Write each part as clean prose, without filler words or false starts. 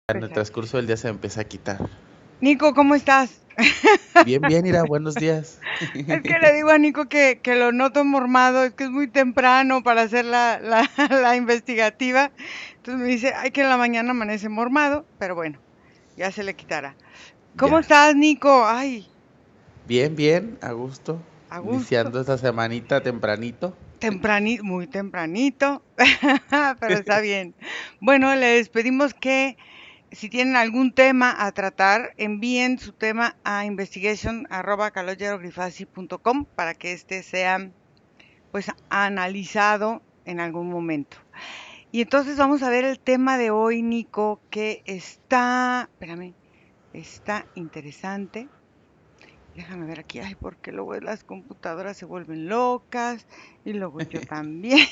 En el transcurso del día se empieza a quitar. Nico, ¿cómo estás? Bien, bien, Ira, buenos días. Es que le digo a Nico que lo noto mormado, es que es muy temprano para hacer la investigativa. Entonces me dice, ay, que en la mañana amanece mormado, pero bueno, ya se le quitará. ¿Cómo Ya. estás, Nico? Ay, Bien, bien, a gusto. a gusto. Iniciando esta semanita tempranito. Tempranito, muy tempranito, pero está bien. Bueno, les pedimos que si tienen algún tema a tratar, envíen su tema a investigation@calogero.com para que este sea pues analizado en algún momento. Y entonces vamos a ver el tema de hoy, Nico, que está, espérame, está interesante. Déjame ver aquí, ay, porque luego las computadoras se vuelven locas y luego yo también.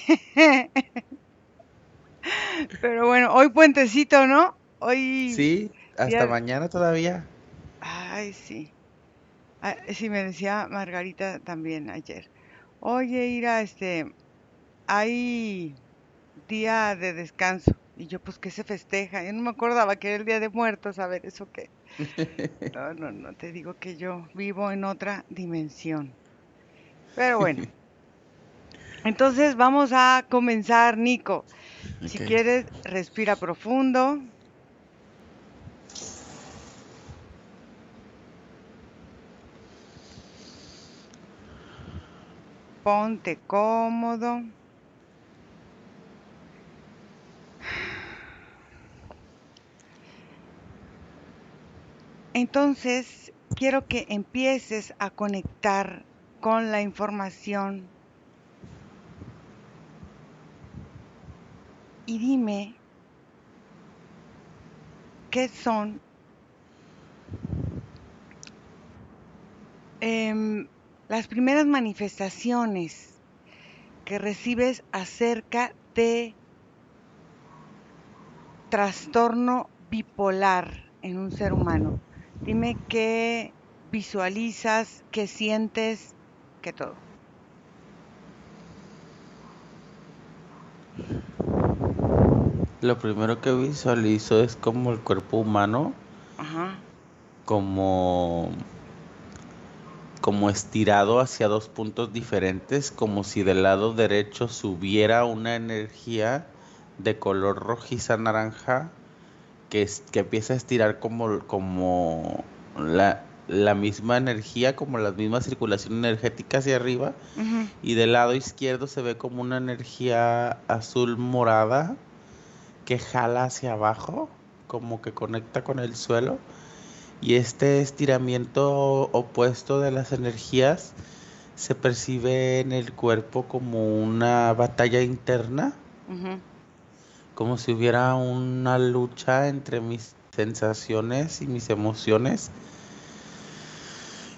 Pero bueno, hoy puentecito, ¿no? Hoy Sí, hasta día, mañana todavía. ay, sí. Ah, sí, me decía Margarita también ayer. Oye, Ira, hay día de descanso. Y yo, pues, ¿qué se festeja? Yo no me acordaba que era el Día de Muertos. A ver, ¿eso qué? No, no, no, te digo que yo vivo en otra dimensión. Pero bueno, entonces vamos a comenzar, Nico. Si Ok. quieres, respira profundo, ponte cómodo. Entonces, quiero que empieces a conectar con la información y dime qué son las primeras manifestaciones que recibes acerca de trastorno bipolar en un ser humano. Dime qué visualizas, qué sientes, qué todo. Lo primero que visualizo es como el cuerpo humano, Ajá. como, como estirado hacia dos puntos diferentes, como si del lado derecho subiera una energía de color rojiza naranja que empieza a estirar como la misma energía, como la misma circulación energética hacia arriba, Ujú. y del lado izquierdo se ve como una energía azul morada que jala hacia abajo, como que conecta con el suelo, y este estiramiento opuesto de las energías se percibe en el cuerpo como una batalla interna, Ujú. como si hubiera una lucha entre mis sensaciones y mis emociones.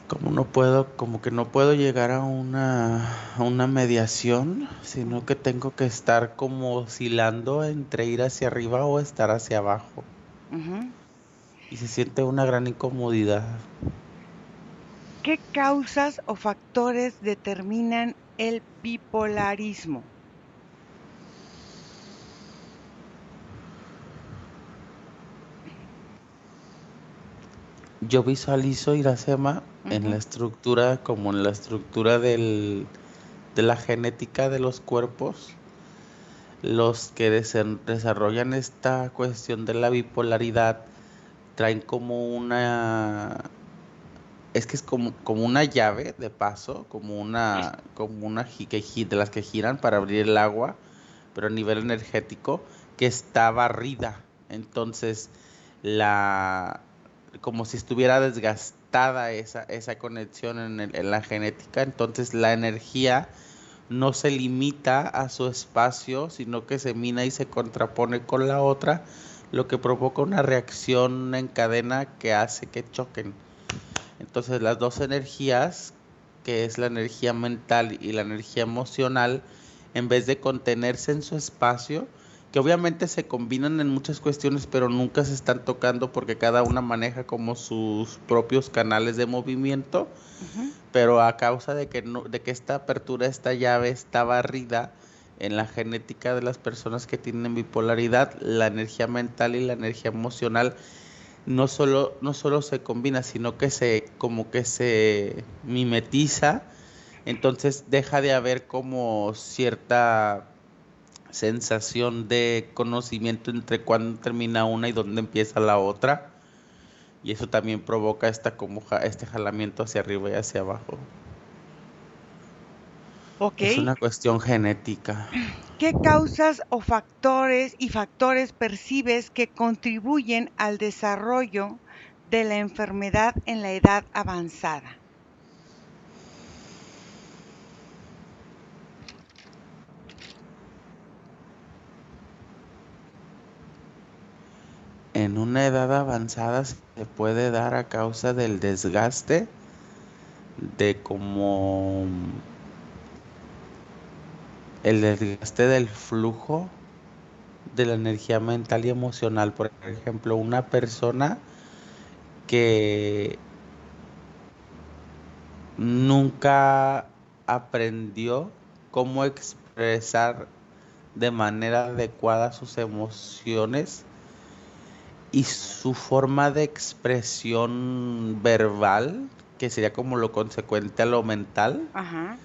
Como que no puedo llegar a una mediación, sino que tengo que estar como oscilando entre ir hacia arriba o estar hacia abajo. Ujú. Y se siente una gran incomodidad. ¿Qué causas o factores determinan el bipolarismo? Yo visualizo Iracema en la Ujú. estructura, como en la estructura de la genética de los cuerpos. Los que desarrollan esta cuestión de la bipolaridad traen como es que es como una llave de paso, de las que giran para abrir el agua, pero a nivel energético, que está barrida. Entonces, la, como si estuviera desgastada esa conexión en la genética, entonces la energía no se limita a su espacio, sino que se mina y se contrapone con la otra, lo que provoca una reacción en cadena que hace que choquen. Entonces las dos energías, que es la energía mental y la energía emocional, en vez de contenerse en su espacio, que obviamente se combinan en muchas cuestiones, pero nunca se están tocando porque cada una maneja como sus propios canales de movimiento, Ujú. pero a causa de que, no, de que esta apertura, esta llave está barrida, en la genética de las personas que tienen bipolaridad, la energía mental y la energía emocional no solo se combina, sino que como que se mimetiza, entonces deja de haber como cierta sensación de conocimiento entre cuándo termina una y dónde empieza la otra, y eso también provoca este jalamiento hacia arriba y hacia abajo. Ok. Es una cuestión genética. ¿Qué causas o factores percibes que contribuyen al desarrollo de la enfermedad en la edad avanzada? En una edad avanzada se puede dar a causa del desgaste de como el desgaste del flujo de la energía mental y emocional. Por ejemplo, una persona que nunca aprendió cómo expresar de manera adecuada sus emociones y su forma de expresión verbal, que sería como lo consecuente a lo mental, Ajá.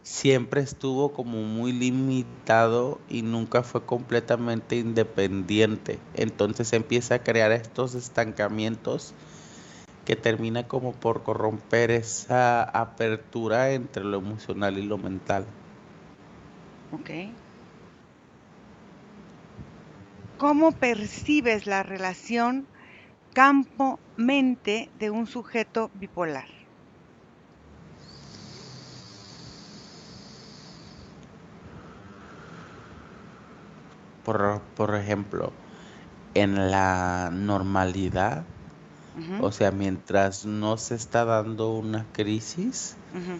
siempre estuvo como muy limitado y nunca fue completamente independiente. Entonces empieza a crear estos estancamientos que termina como por corromper esa apertura entre lo emocional y lo mental. Ok. ¿Cómo percibes la relación campo-mente de un sujeto bipolar? Por ejemplo, en la normalidad, Ujú, o sea, mientras no se está dando una crisis, ujú,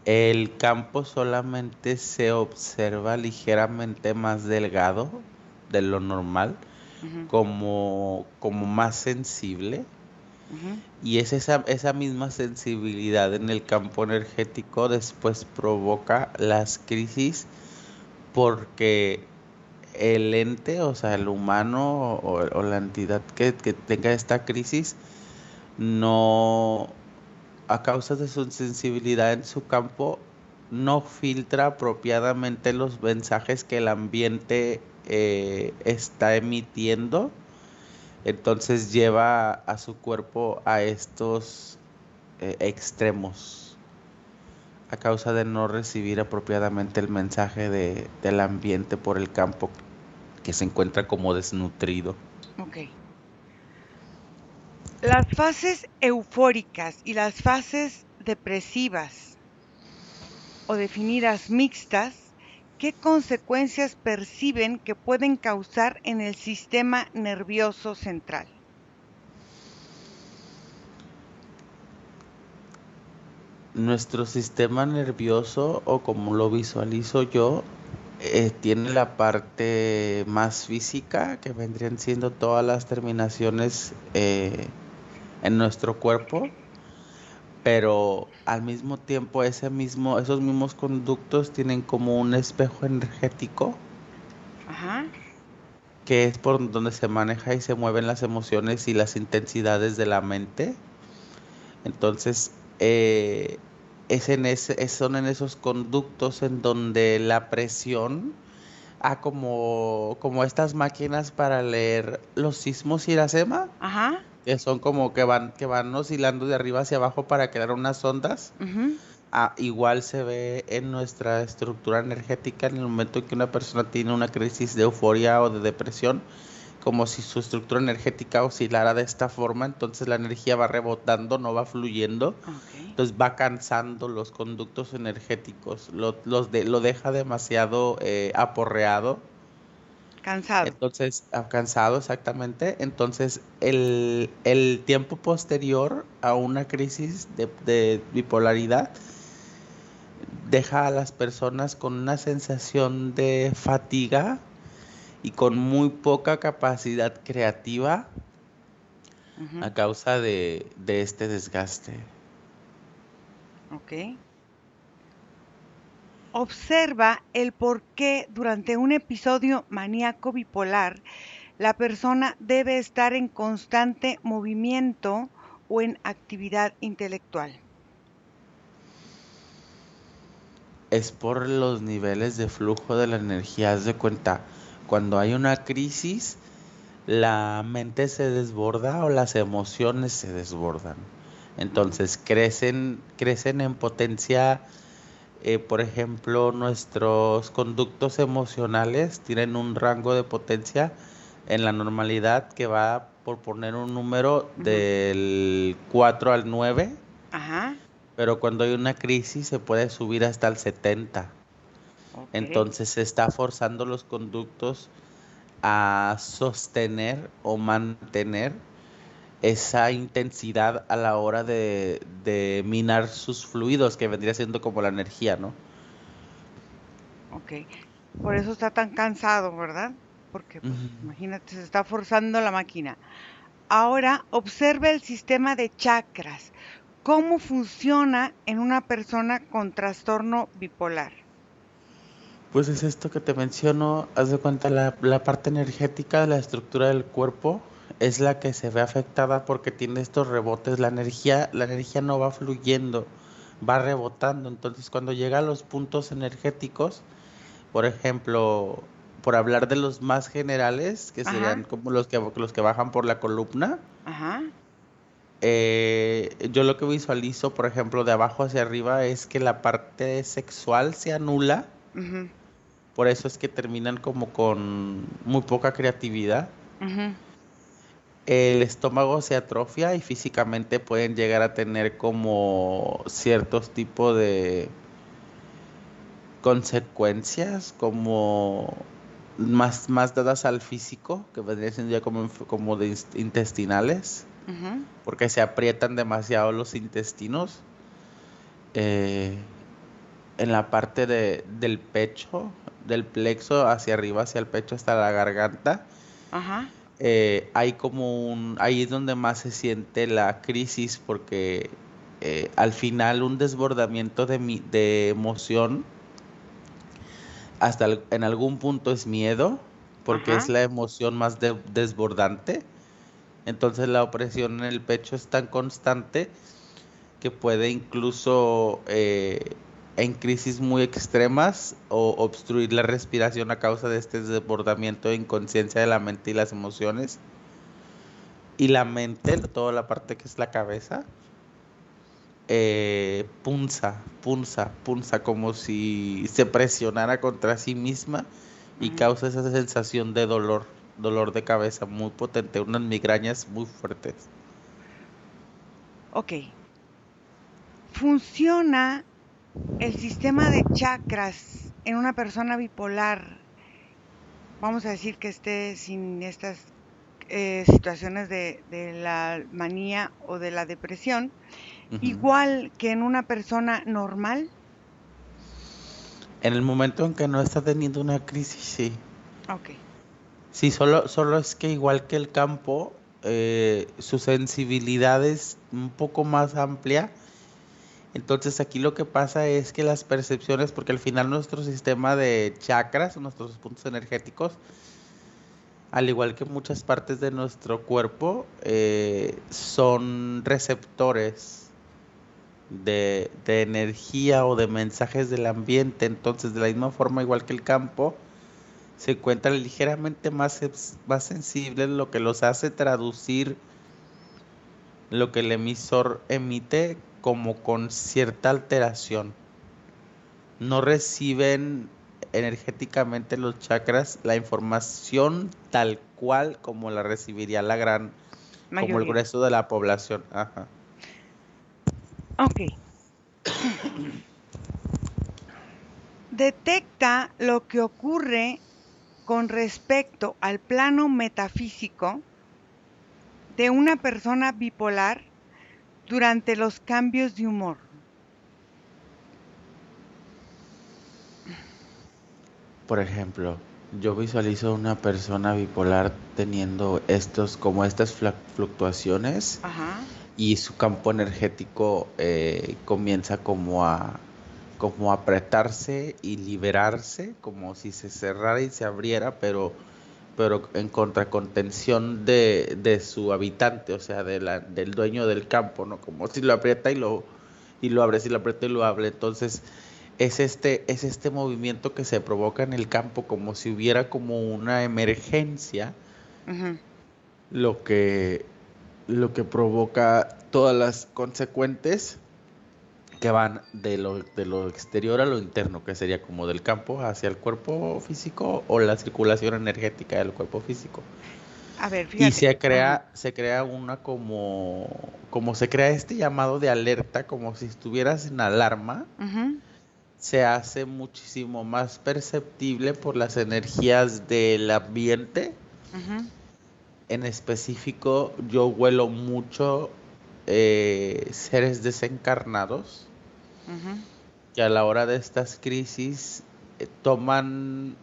el campo solamente se observa ligeramente más delgado de lo normal, ujú, como más sensible, ujú. y es esa misma sensibilidad en el campo energético después provoca las crisis, porque el ente, o sea, el humano o la entidad que tenga esta crisis, no, a causa de su sensibilidad en su campo, no filtra apropiadamente los mensajes que el ambiente está emitiendo, entonces lleva a su cuerpo a estos extremos, a causa de no recibir apropiadamente el mensaje del ambiente por el campo que se encuentra como desnutrido. Ok. Las fases eufóricas y las fases depresivas o definidas mixtas, ¿qué consecuencias perciben que pueden causar en el sistema nervioso central? Nuestro sistema nervioso, o como lo visualizo yo, tiene la parte más física, que vendrían siendo todas las terminaciones en nuestro cuerpo, pero al mismo tiempo esos mismos conductos tienen como un espejo energético, Ajá. que es por donde se maneja y se mueven las emociones y las intensidades de la mente. Entonces, son en esos conductos en donde la presión, como estas máquinas para leer los sismos y la SEMA, Ajá. que son como que van oscilando de arriba hacia abajo para crear unas ondas. Ujú. Igual se ve en nuestra estructura energética en el momento en que una persona tiene una crisis de euforia o de depresión, como si su estructura energética oscilara de esta forma, entonces la energía va rebotando, no va fluyendo, Ok. entonces va cansando los conductos energéticos, lo deja demasiado aporreado, Cansado. entonces cansado exactamente, entonces el tiempo posterior a una crisis de bipolaridad deja a las personas con una sensación de fatiga y con muy poca capacidad creativa Ujú. a causa de este desgaste. Ok. observa el por qué durante un episodio maníaco bipolar la persona debe estar en constante movimiento o en actividad intelectual. Es por los niveles de flujo de la energía. Haz de cuenta, cuando hay una crisis, la mente se desborda o las emociones se desbordan. Entonces crecen en potencia. Por ejemplo, nuestros conductos emocionales tienen un rango de potencia en la normalidad que va, por poner un número, del 4 al 9, Ajá, pero cuando hay una crisis se puede subir hasta el 70. ok, Entonces se está forzando los conductos a sostener o mantener esa intensidad a la hora de minar sus fluidos, que vendría siendo como la energía, ¿no? ok. Por eso está tan cansado, ¿verdad? Porque, pues, Ujú. imagínate, se está forzando la máquina. Ahora, observa el sistema de chakras. ¿Cómo funciona en una persona con trastorno bipolar? Pues es esto que te menciono, haz de cuenta, la parte energética de la estructura del cuerpo es la que se ve afectada porque tiene estos rebotes. La energía no va fluyendo, va rebotando. Entonces, cuando llega a los puntos energéticos, por ejemplo, por hablar de los más generales, que Ajá, serían como los que bajan por la columna, ajá, yo lo que visualizo, por ejemplo, de abajo hacia arriba es que la parte sexual se anula. ujú, Por eso es que terminan como con muy poca creatividad. ujú, El estómago se atrofia y físicamente pueden llegar a tener como ciertos tipos de consecuencias, como más dadas al físico, que vendrían siendo ya como intestinales, ujú, porque se aprietan demasiado los intestinos. Eh, en la parte del pecho, del plexo hacia arriba, hacia el pecho hasta la garganta, ajá, ahí es donde más se siente la crisis, porque al final un desbordamiento de emoción en algún punto es miedo, porque es ajá. la emoción más desbordante. Entonces la opresión en el pecho es tan constante que puede incluso, en crisis muy extremas, o obstruir la respiración a causa de este desbordamiento de inconsciencia de la mente y las emociones. Y la mente, toda la parte que es la cabeza, punza, como si se presionara contra sí misma, y Ujú. causa esa sensación de dolor de cabeza muy potente, unas migrañas muy fuertes. Ok. ¿Funciona el sistema de chakras en una persona bipolar? Vamos a decir que esté sin estas situaciones de la manía o de la depresión, Ujú. igual que en una persona normal. En el momento en que no está teniendo una crisis, sí. Ok. Sí, solo es que, igual que el campo, su sensibilidad es un poco más amplia. Entonces aquí lo que pasa es que las percepciones, porque al final nuestro sistema de chakras, nuestros puntos energéticos, al igual que muchas partes de nuestro cuerpo, son receptores de energía o de mensajes del ambiente. Entonces, de la misma forma, igual que el campo, se encuentran ligeramente más sensibles, lo que los hace traducir lo que el emisor emite como con cierta alteración. No reciben energéticamente los chakras la información tal cual como la recibiría como el Mayoría. grueso de la población. Ajá. Ok. Detecta lo que ocurre con respecto al plano metafísico de una persona bipolar durante los cambios de humor. Por ejemplo, yo visualizo una persona bipolar teniendo estas fluctuaciones, Ajá. y su campo energético comienza como a como apretarse y liberarse, como si se cerrara y se abriera, pero en contracontención de su habitante, o sea, del dueño del campo, ¿no? Como si lo aprieta y lo abre, si lo aprieta y lo abre. Entonces, es este movimiento que se provoca en el campo como si hubiera como una emergencia, Ujú. lo que, lo que provoca todas las consecuentes que van de lo exterior a lo interno, que sería como del campo hacia el cuerpo físico o la circulación energética del cuerpo físico. A ver, Y fíjate. Ajá. se crea una como se crea este llamado de alerta, como si estuvieras en alarma, Ujú, se hace muchísimo más perceptible por las energías del ambiente. ujú, En específico, yo huelo mucho seres desencarnados ujú, que a la hora de estas crisis toman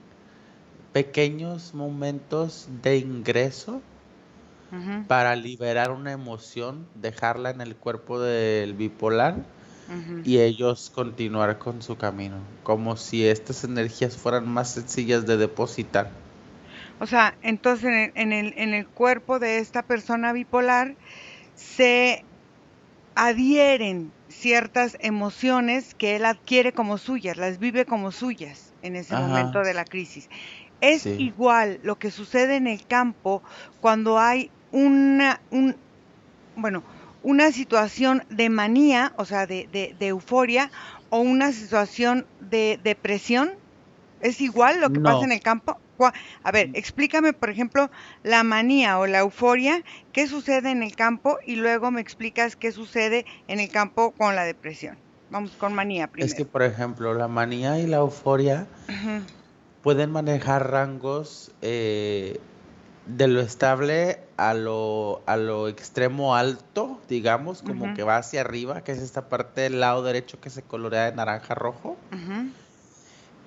pequeños momentos de ingreso ujú, para liberar una emoción, dejarla en el cuerpo del bipolar ujú. y ellos continuar con su camino, como si estas energías fueran más sencillas de depositar. O sea, entonces en el cuerpo de esta persona bipolar se adhieren ciertas emociones que él adquiere como suyas, las vive como suyas en ese momento Ajá, de la crisis. Es sí. igual lo que sucede en el campo cuando hay bueno, una situación de manía, o sea, de euforia, o una situación de depresión. ¿Es igual lo que pasa No, en el campo? A ver, explícame, por ejemplo, la manía o la euforia, qué sucede en el campo y luego me explicas qué sucede en el campo con la depresión. Vamos con manía es que primero. por ejemplo la manía y la euforia Ujú, pueden manejar rangos de lo estable a lo extremo alto, digamos, como ujú, que va hacia arriba, que es esta parte del lado derecho que se colorea de naranja rojo. ujú.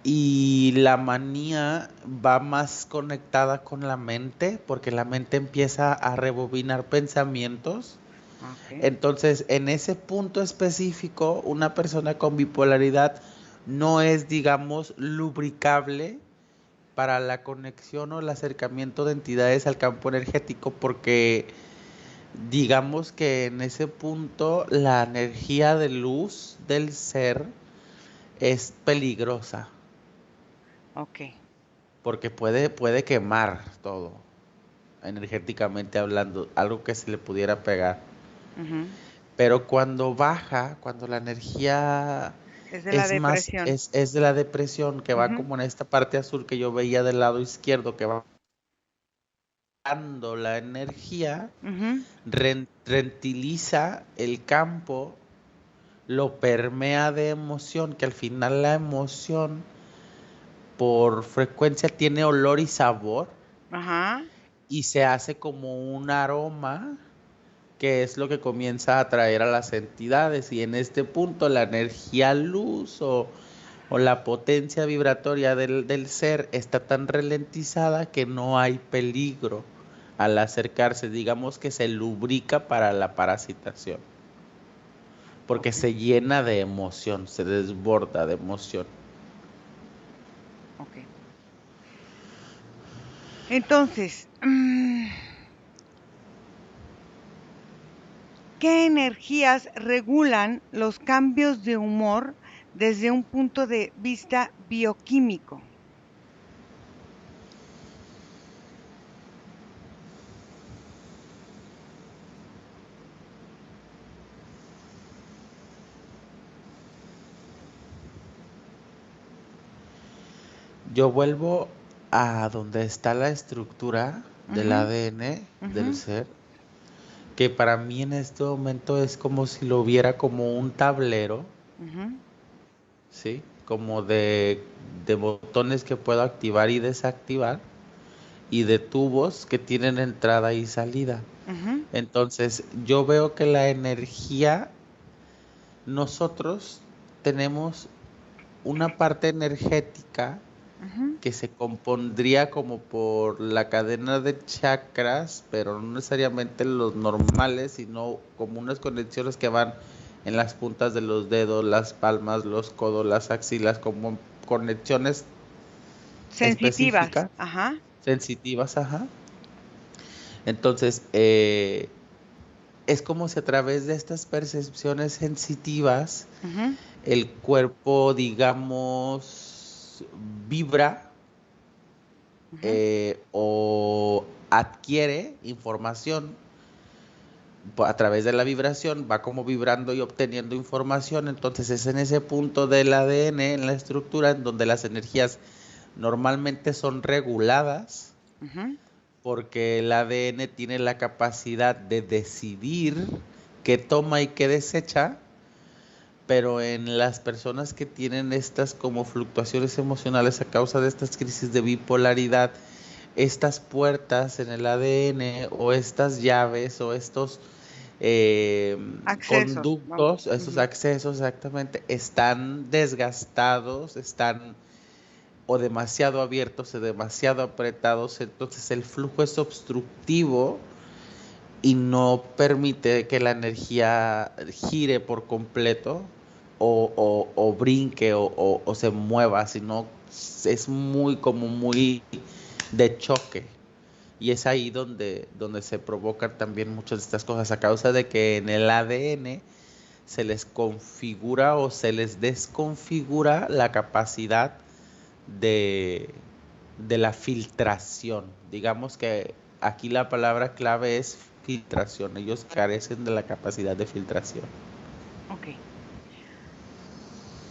Y la manía va más conectada con la mente, porque la mente empieza a rebobinar pensamientos. Ok, Entonces, en ese punto específico, una persona con bipolaridad no es, digamos, lubricable para la conexión o el acercamiento de entidades al campo energético, porque digamos que en ese punto la energía de luz del ser es peligrosa, ok. porque puede quemar todo, energéticamente hablando, algo que se le pudiera pegar. Ujú. Pero cuando baja, cuando la energía Es de la depresión. es de la depresión, que va Ujú, como en esta parte azul que yo veía del lado izquierdo, que va dando la energía, ujú. rentiliza el campo, lo permea de emoción, que al final la emoción por frecuencia tiene olor y sabor Ajá. y se hace como un aroma que es lo que comienza a atraer a las entidades y en este punto la energía luz o la potencia vibratoria del ser está tan ralentizada que no hay peligro al acercarse, digamos que se lubrica para la parasitación, porque Ok, se llena de emoción, se desborda de emoción. ok. Entonces, ¿qué energías regulan los cambios de humor desde un punto de vista bioquímico? Yo vuelvo a donde está la estructura del Ujú, ADN ujú, del ser, que para mí en este momento es como si lo viera como un tablero, ujú, ¿sí? Como de botones que puedo activar y desactivar y de tubos que tienen entrada y salida. ujú, Entonces, yo veo que la energía, nosotros tenemos una parte energética ujú. que se compondría como por la cadena de chakras, pero no necesariamente los normales, sino como unas conexiones que van en las puntas de los dedos, las palmas, los codos, las axilas, como conexiones Sensitivas, específicas, ajá. sensitivas, ajá. Entonces, es como si a través de estas percepciones sensitivas, Ujú, el cuerpo, digamos, vibra ujú. o adquiere información a través de la vibración, va como vibrando y obteniendo información. Entonces es en ese punto del ADN, en la estructura, en donde las energías normalmente son reguladas, Ujú. porque el ADN tiene la capacidad de decidir qué toma y qué desecha, pero en las personas que tienen estas como fluctuaciones emocionales a causa de estas crisis de bipolaridad, estas puertas en el ADN o estas llaves o estos Accesos, vamos. conductos, esos Ujú. accesos exactamente, están desgastados, están o demasiado abiertos o demasiado apretados, entonces el flujo es obstructivo y no permite que la energía gire por completo o brinque o se mueva, sino es muy como muy de choque. Y es ahí donde se provocan también muchas de estas cosas a causa de que en el ADN se les configura o se les desconfigura la capacidad de, de la filtración. Digamos que aquí la palabra clave es filtración. Ellos carecen de la capacidad de filtración. Ok,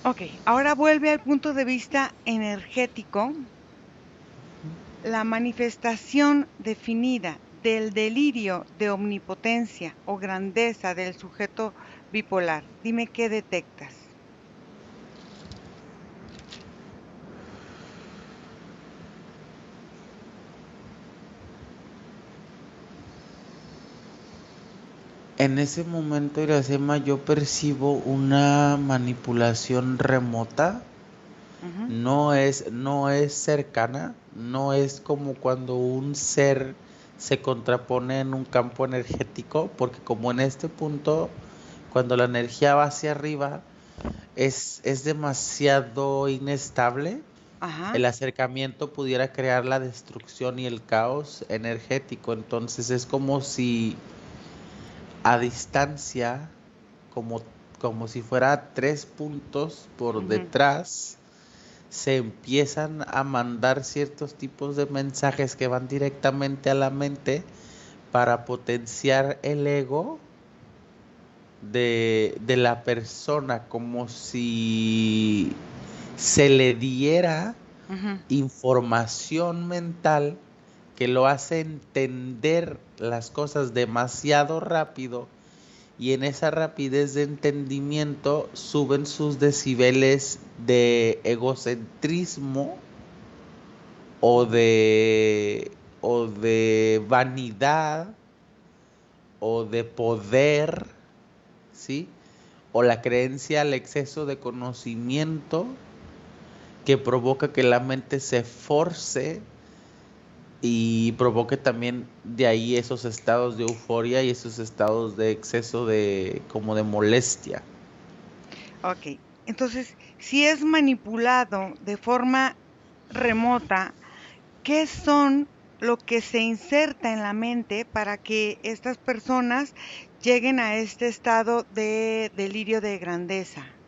ok. Ahora vuelve al punto de vista energético. La manifestación definida del delirio de omnipotencia o grandeza del sujeto bipolar. Dime qué detectas. En ese momento, Iracema, yo percibo una manipulación remota. Ujú, No es cercana, no es como cuando un ser se contrapone en un campo energético, porque como en este punto, cuando la energía va hacia arriba, es demasiado inestable. ajá, El acercamiento pudiera crear la destrucción y el caos energético. Entonces es como si a distancia, como, como si fuera 3 puntos por ujú, detrás, se empiezan a mandar ciertos tipos de mensajes que van directamente a la mente para potenciar el ego de la persona, como si se le diera ujú. información mental que lo hace entender las cosas demasiado rápido, y en esa rapidez de entendimiento suben sus decibeles de egocentrismo o de vanidad o de poder, ¿sí? O la creencia al exceso de conocimiento que provoca que la mente se force y provoque también de ahí esos estados de euforia y esos estados de exceso de como de molestia. Ok, entonces, si es manipulado de forma remota, ¿qué son lo que se inserta en la mente para que estas personas lleguen a este estado de delirio de grandeza?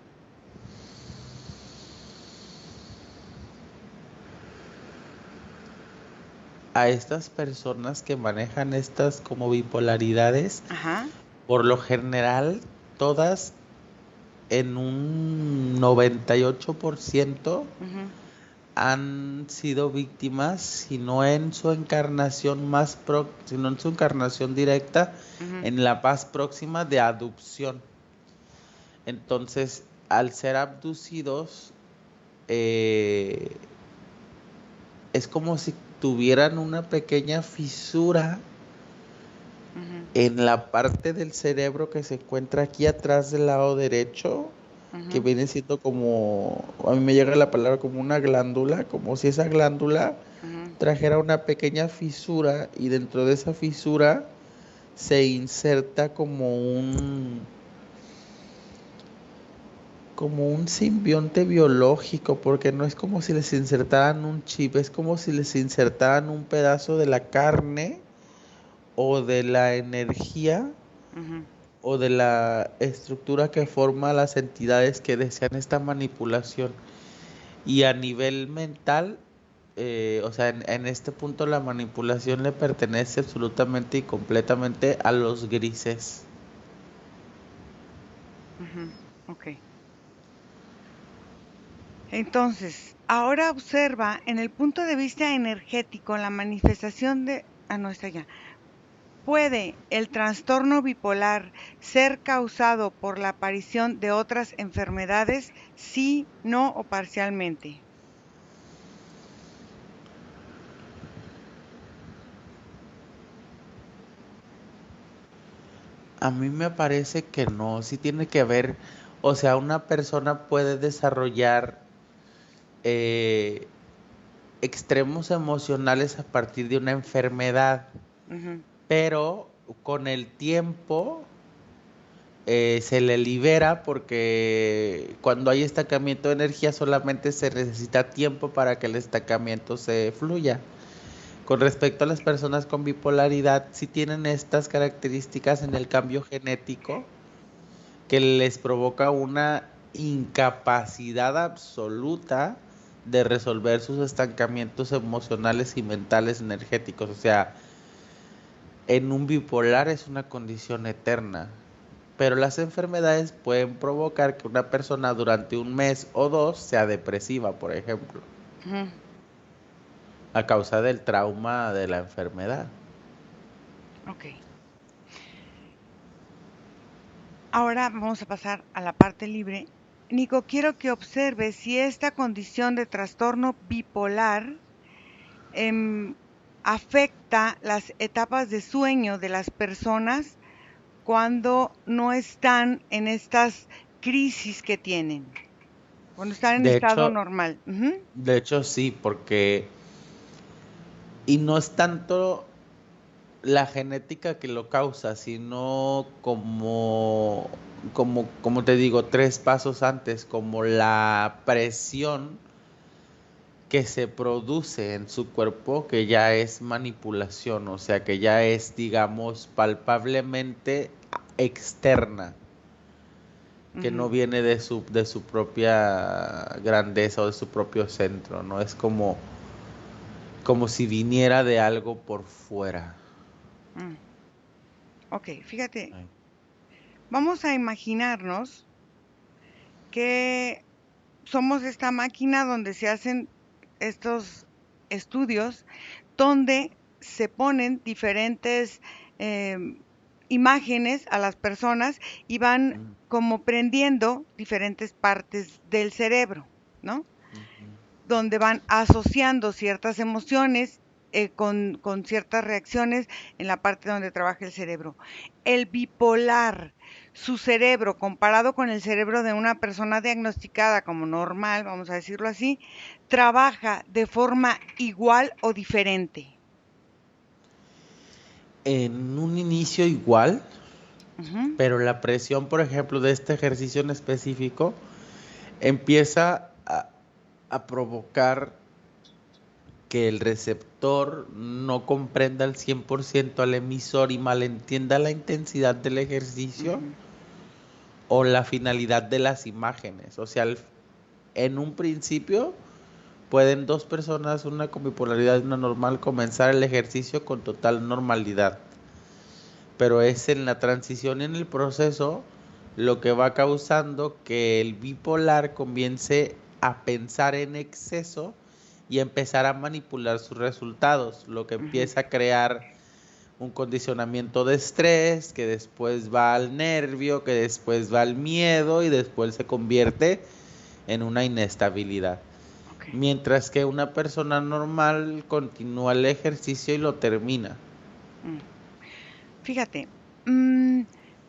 A estas personas que manejan estas como bipolaridades, Ajá, por lo general, todas en un 98% ujú, han sido víctimas, si no en su encarnación si no en su encarnación directa, ujú, en la paz próxima de adopción. Entonces, al ser abducidos, eh, es como si tuvieran una pequeña fisura ujú, en la parte del cerebro que se encuentra aquí atrás del lado derecho, que ujú, viene siendo como, a mí me llega la palabra como una glándula, como si esa glándula ujú. trajera una pequeña fisura y dentro de esa fisura se inserta como como un simbionte biológico, porque no es como si les insertaran un chip, es como si les insertaran un pedazo de la carne o de la energía Ujú, o de la estructura que forma las entidades que desean esta manipulación. Y a nivel mental, o sea, en este punto la manipulación le pertenece absolutamente y completamente a los grises. ujú, ok. Entonces, ahora observa en el punto de vista energético la manifestación de... Ah, no, está ya. ¿Puede el trastorno bipolar ser causado por la aparición de otras enfermedades? Sí, no o parcialmente. A mí me parece que no, sí tiene que ver, o sea, una persona puede desarrollar eh, extremos emocionales a partir de una enfermedad, Ujú, pero con el tiempo se le libera porque cuando hay estancamiento de energía solamente se necesita tiempo para que el estancamiento se fluya. Con respecto a las personas con bipolaridad, sí tienen estas características en el cambio genético que les provoca una incapacidad absoluta de resolver sus estancamientos emocionales y mentales energéticos. O sea, en un bipolar es una condición eterna. Pero las enfermedades pueden provocar que una persona durante un mes o dos sea depresiva, por ejemplo, ujú, a causa del trauma de la enfermedad. ok. Ahora vamos a pasar a la parte libre. Nico, quiero que observes si esta condición de trastorno bipolar em, afecta las etapas de sueño de las personas cuando no están en estas crisis que tienen, cuando están en De estado hecho, normal. Ujú, de hecho sí, porque y no es tanto la genética que lo causa, sino como te digo, tres pasos antes, como la presión que se produce en su cuerpo, que ya es manipulación, o sea, que ya es, digamos, palpablemente externa, que no ujú, viene de su propia grandeza o de su propio centro, ¿no? Es como si viniera de algo por fuera. mm. Ok, fíjate, Ay. vamos a imaginarnos que somos esta máquina donde se hacen estos estudios, donde se ponen diferentes em, imágenes a las personas y van Mm, como prendiendo diferentes partes del cerebro, ¿no? ujú. Donde van asociando ciertas emociones con ciertas reacciones en la parte donde trabaja el cerebro. El bipolar, su cerebro, comparado con el cerebro de una persona diagnosticada como normal, vamos a decirlo así, trabaja de forma igual o diferente. En un inicio igual, Ujú, pero la presión, por ejemplo, de este ejercicio en específico, empieza a provocar que el receptor no comprenda al 100% al emisor y malentienda la intensidad del ejercicio ujú, o la finalidad de las imágenes. O sea, en un principio pueden dos personas, una con bipolaridad y una normal, comenzar el ejercicio con total normalidad. Pero es en la transición y en el proceso lo que va causando que el bipolar comience a pensar en exceso y empezar a manipular sus resultados, lo que ujú. empieza a crear un condicionamiento de estrés, que después va al nervio, que después va al miedo y después se convierte en una inestabilidad. Ok. Mientras que una persona normal continúa el ejercicio y lo termina. Mm. Fíjate, mm,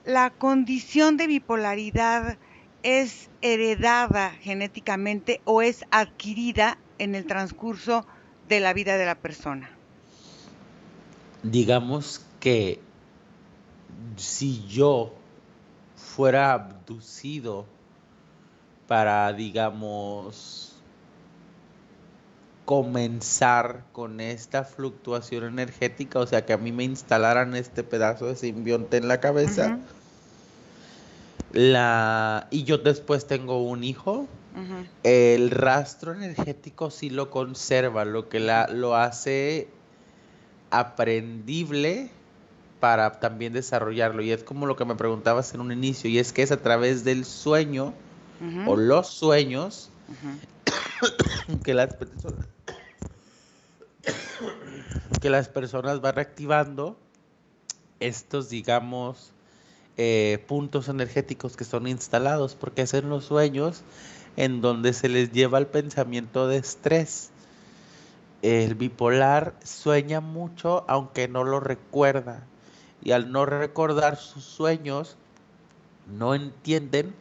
la condición de bipolaridad es heredada genéticamente o es adquirida en el transcurso de la vida de la persona. Digamos que si yo fuera abducido para, digamos, comenzar con esta fluctuación energética, o sea, que a mí me instalaran este pedazo de simbionte en la cabeza. Ujú, Y yo después tengo un hijo. ujú, El rastro energético sí lo conserva, lo que ujú, lo hace aprendible para también desarrollarlo. Y es como lo que me preguntabas en un inicio, y es que es a través del sueño o ujú, los sueños ujú. que las personas van reactivando estos, digamos, puntos energéticos que son instalados, porque es en los sueños en donde se les lleva el pensamiento de estrés. El bipolar sueña mucho aunque no lo recuerda, y al no recordar sus sueños no entienden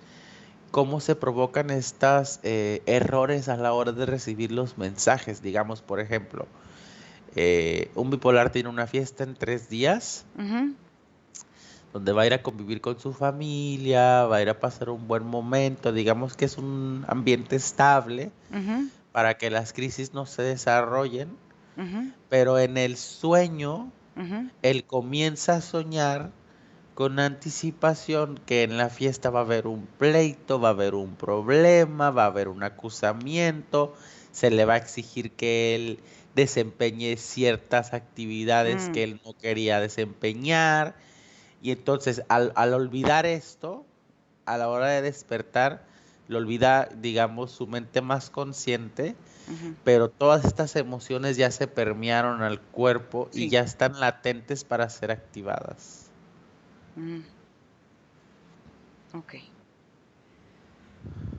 cómo se provocan estos errores a la hora de recibir los mensajes. Digamos, por ejemplo, un bipolar tiene una fiesta en 3 días Ujú, donde va a ir a convivir con su familia, va a ir a pasar un buen momento, digamos que es un ambiente estable ujú, para que las crisis no se desarrollen, ujú, pero en el sueño ujú, él comienza a soñar con anticipación que en la fiesta va a haber un pleito, va a haber un problema, va a haber un acusamiento, se le va a exigir que él desempeñe ciertas actividades mm, que él no quería desempeñar. Y entonces, al olvidar esto, a la hora de despertar, lo olvida, digamos, su mente más consciente, ujú. pero todas estas emociones ya se permearon al cuerpo y Sí. ya están latentes para ser activadas. Mm, ok.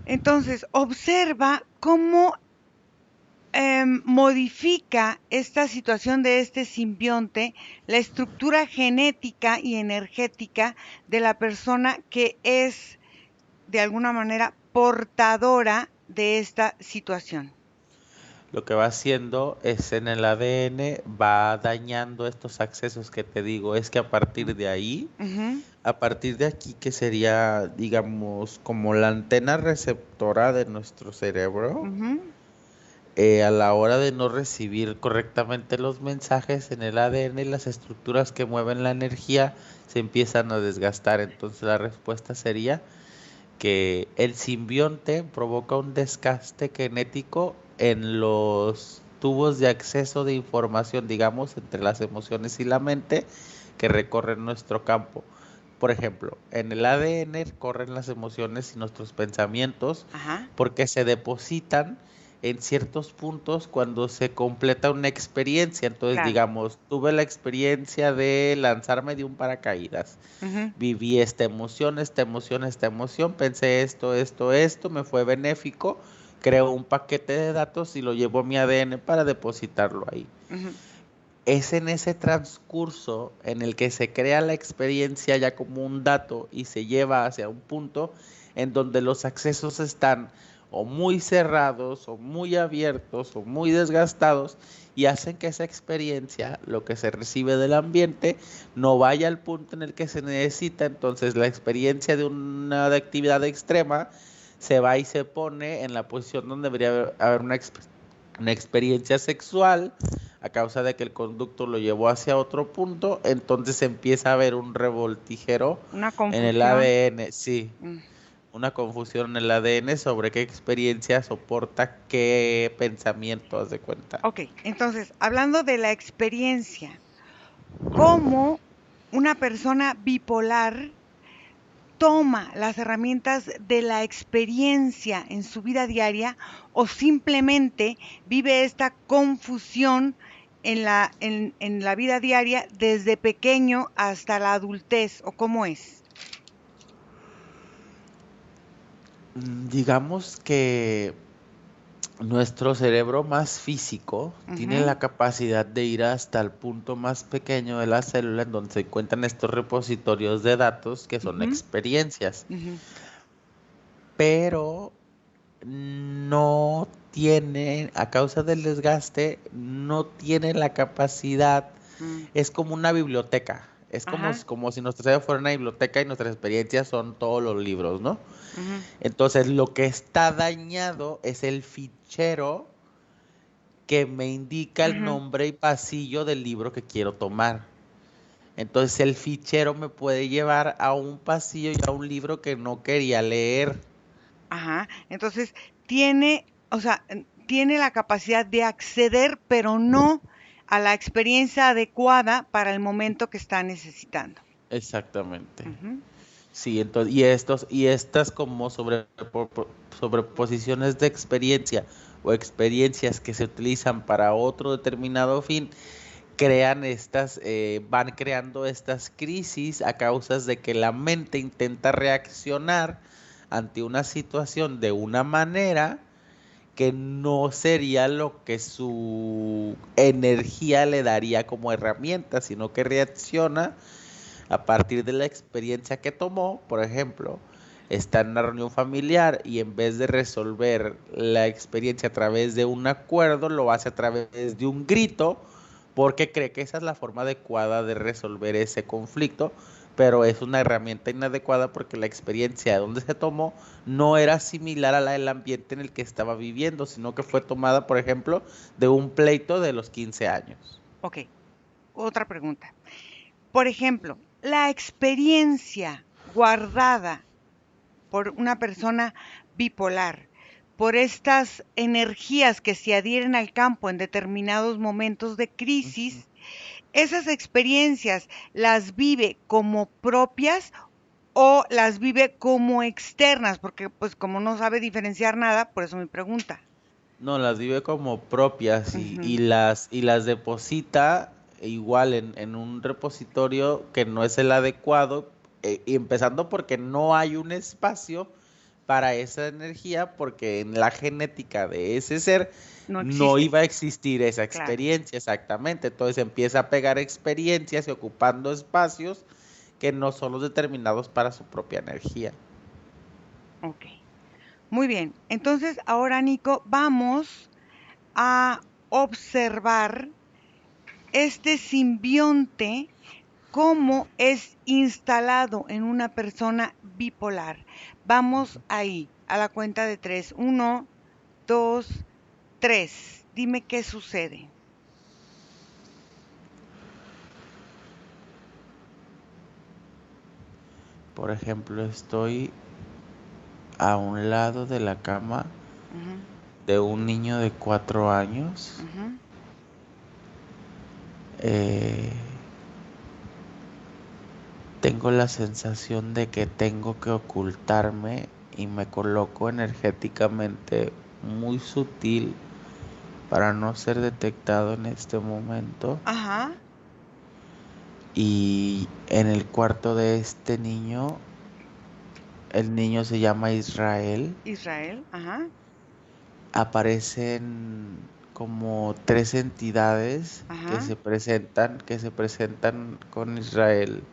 Entonces, observa cómo modifica esta situación de este simbionte la estructura genética y energética de la persona que es de alguna manera portadora de esta situación. Lo que va haciendo es en el ADN, va dañando estos accesos que te digo. Es que a partir de ahí, Ujú, a partir de aquí, que sería, digamos, como la antena receptora de nuestro cerebro, ujú, a la hora de no recibir correctamente los mensajes en el ADN, las estructuras que mueven la energía se empiezan a desgastar. Entonces la respuesta sería que el simbionte provoca un desgaste genético en los tubos de acceso de información, digamos, entre las emociones y la mente que recorren nuestro campo. Por ejemplo, en el ADN corren las emociones y nuestros pensamientos ajá, porque se depositan en ciertos puntos cuando se completa una experiencia. Entonces, claro. digamos, tuve la experiencia de lanzarme de un paracaídas. Ujú, Viví esta emoción, esta emoción, esta emoción, pensé esto, me fue benéfico, creo un paquete de datos y lo llevo a mi ADN para depositarlo ahí. ujú, Es en ese transcurso en el que se crea la experiencia ya como un dato y se lleva hacia un punto en donde los accesos están o muy cerrados o muy abiertos o muy desgastados, y hacen que esa experiencia, lo que se recibe del ambiente, no vaya al punto en el que se necesita. Entonces la experiencia de una de actividad extrema se va y se pone en la posición donde debería haber una experiencia sexual, a causa de que el conducto lo llevó hacia otro punto. Entonces empieza a haber un revoltijero una en el confusión. ADN, sí, Mm, una confusión en el ADN sobre qué experiencia soporta qué pensamiento, haz de cuenta. ok, entonces, hablando de la experiencia, ¿cómo una persona bipolar toma las herramientas de la experiencia en su vida diaria o simplemente vive esta confusión en la vida diaria desde pequeño hasta la adultez o cómo es? Digamos que nuestro cerebro más físico tiene Ujú, la capacidad de ir hasta el punto más pequeño de la célula en donde se encuentran estos repositorios de datos que son ujú, experiencias, ujú, pero no tiene, a causa del desgaste, no tiene la capacidad. mm, Es como una biblioteca. Es como, Ajá. como si nuestra vida fuera una biblioteca y nuestras experiencias son todos los libros, ¿no? Ujú. Entonces, lo que está dañado es el fichero que me indica el Ujú. nombre y pasillo del libro que quiero tomar. Entonces, el fichero me puede llevar a un pasillo y a un libro que no quería leer. Ajá. Entonces, tiene, o sea, tiene la capacidad de acceder, pero no a la experiencia adecuada para el momento que está necesitando. Exactamente. Ujú. Sí, entonces, y estas como sobreposiciones de experiencia o experiencias que se utilizan para otro determinado fin, van creando estas crisis a causas de que la mente intenta reaccionar ante una situación de una manera que no sería lo que su energía le daría como herramienta, sino que reacciona a partir de la experiencia que tomó. Por ejemplo, está en una reunión familiar y en vez de resolver la experiencia a través de un acuerdo, lo hace a través de un grito, porque cree que esa es la forma adecuada de resolver ese conflicto, pero es una herramienta inadecuada porque la experiencia de donde se tomó no era similar a la del ambiente en el que estaba viviendo, sino que fue tomada, por ejemplo, de un pleito de los 15 años. Ok, otra pregunta. Por ejemplo, la experiencia guardada por una persona bipolar, por estas energías que se adhieren al campo en determinados momentos de Ujú. crisis, esas experiencias las vive como propias o las vive como externas, porque pues como no sabe diferenciar nada, por eso mi pregunta. No, las vive como propias Ujú. y las deposita igual en un repositorio que no es el adecuado, y empezando porque no hay un espacio para esa energía, porque en la genética de ese ser No no existe, iba a existir esa claro. experiencia exactamente. Entonces empieza a pegar experiencias y ocupando espacios que no son los determinados para su propia energía. Ok. Muy bien. Entonces, ahora, Nico, vamos a observar este simbionte, cómo es instalado en una persona bipolar. Vamos ahí, a la cuenta de tres. Uno, dos, tres. Dime qué sucede. Por ejemplo, estoy a un lado de la cama Ujú. de un niño de 4 años. Ujú. eh, Tengo la sensación de que tengo que ocultarme y me coloco energéticamente muy sutil para no ser detectado en este momento. Ajá. Y en el cuarto de este niño, el niño se llama Israel, Israel. Ajá. aparecen como tres entidades Ajá. que se presentan con Israel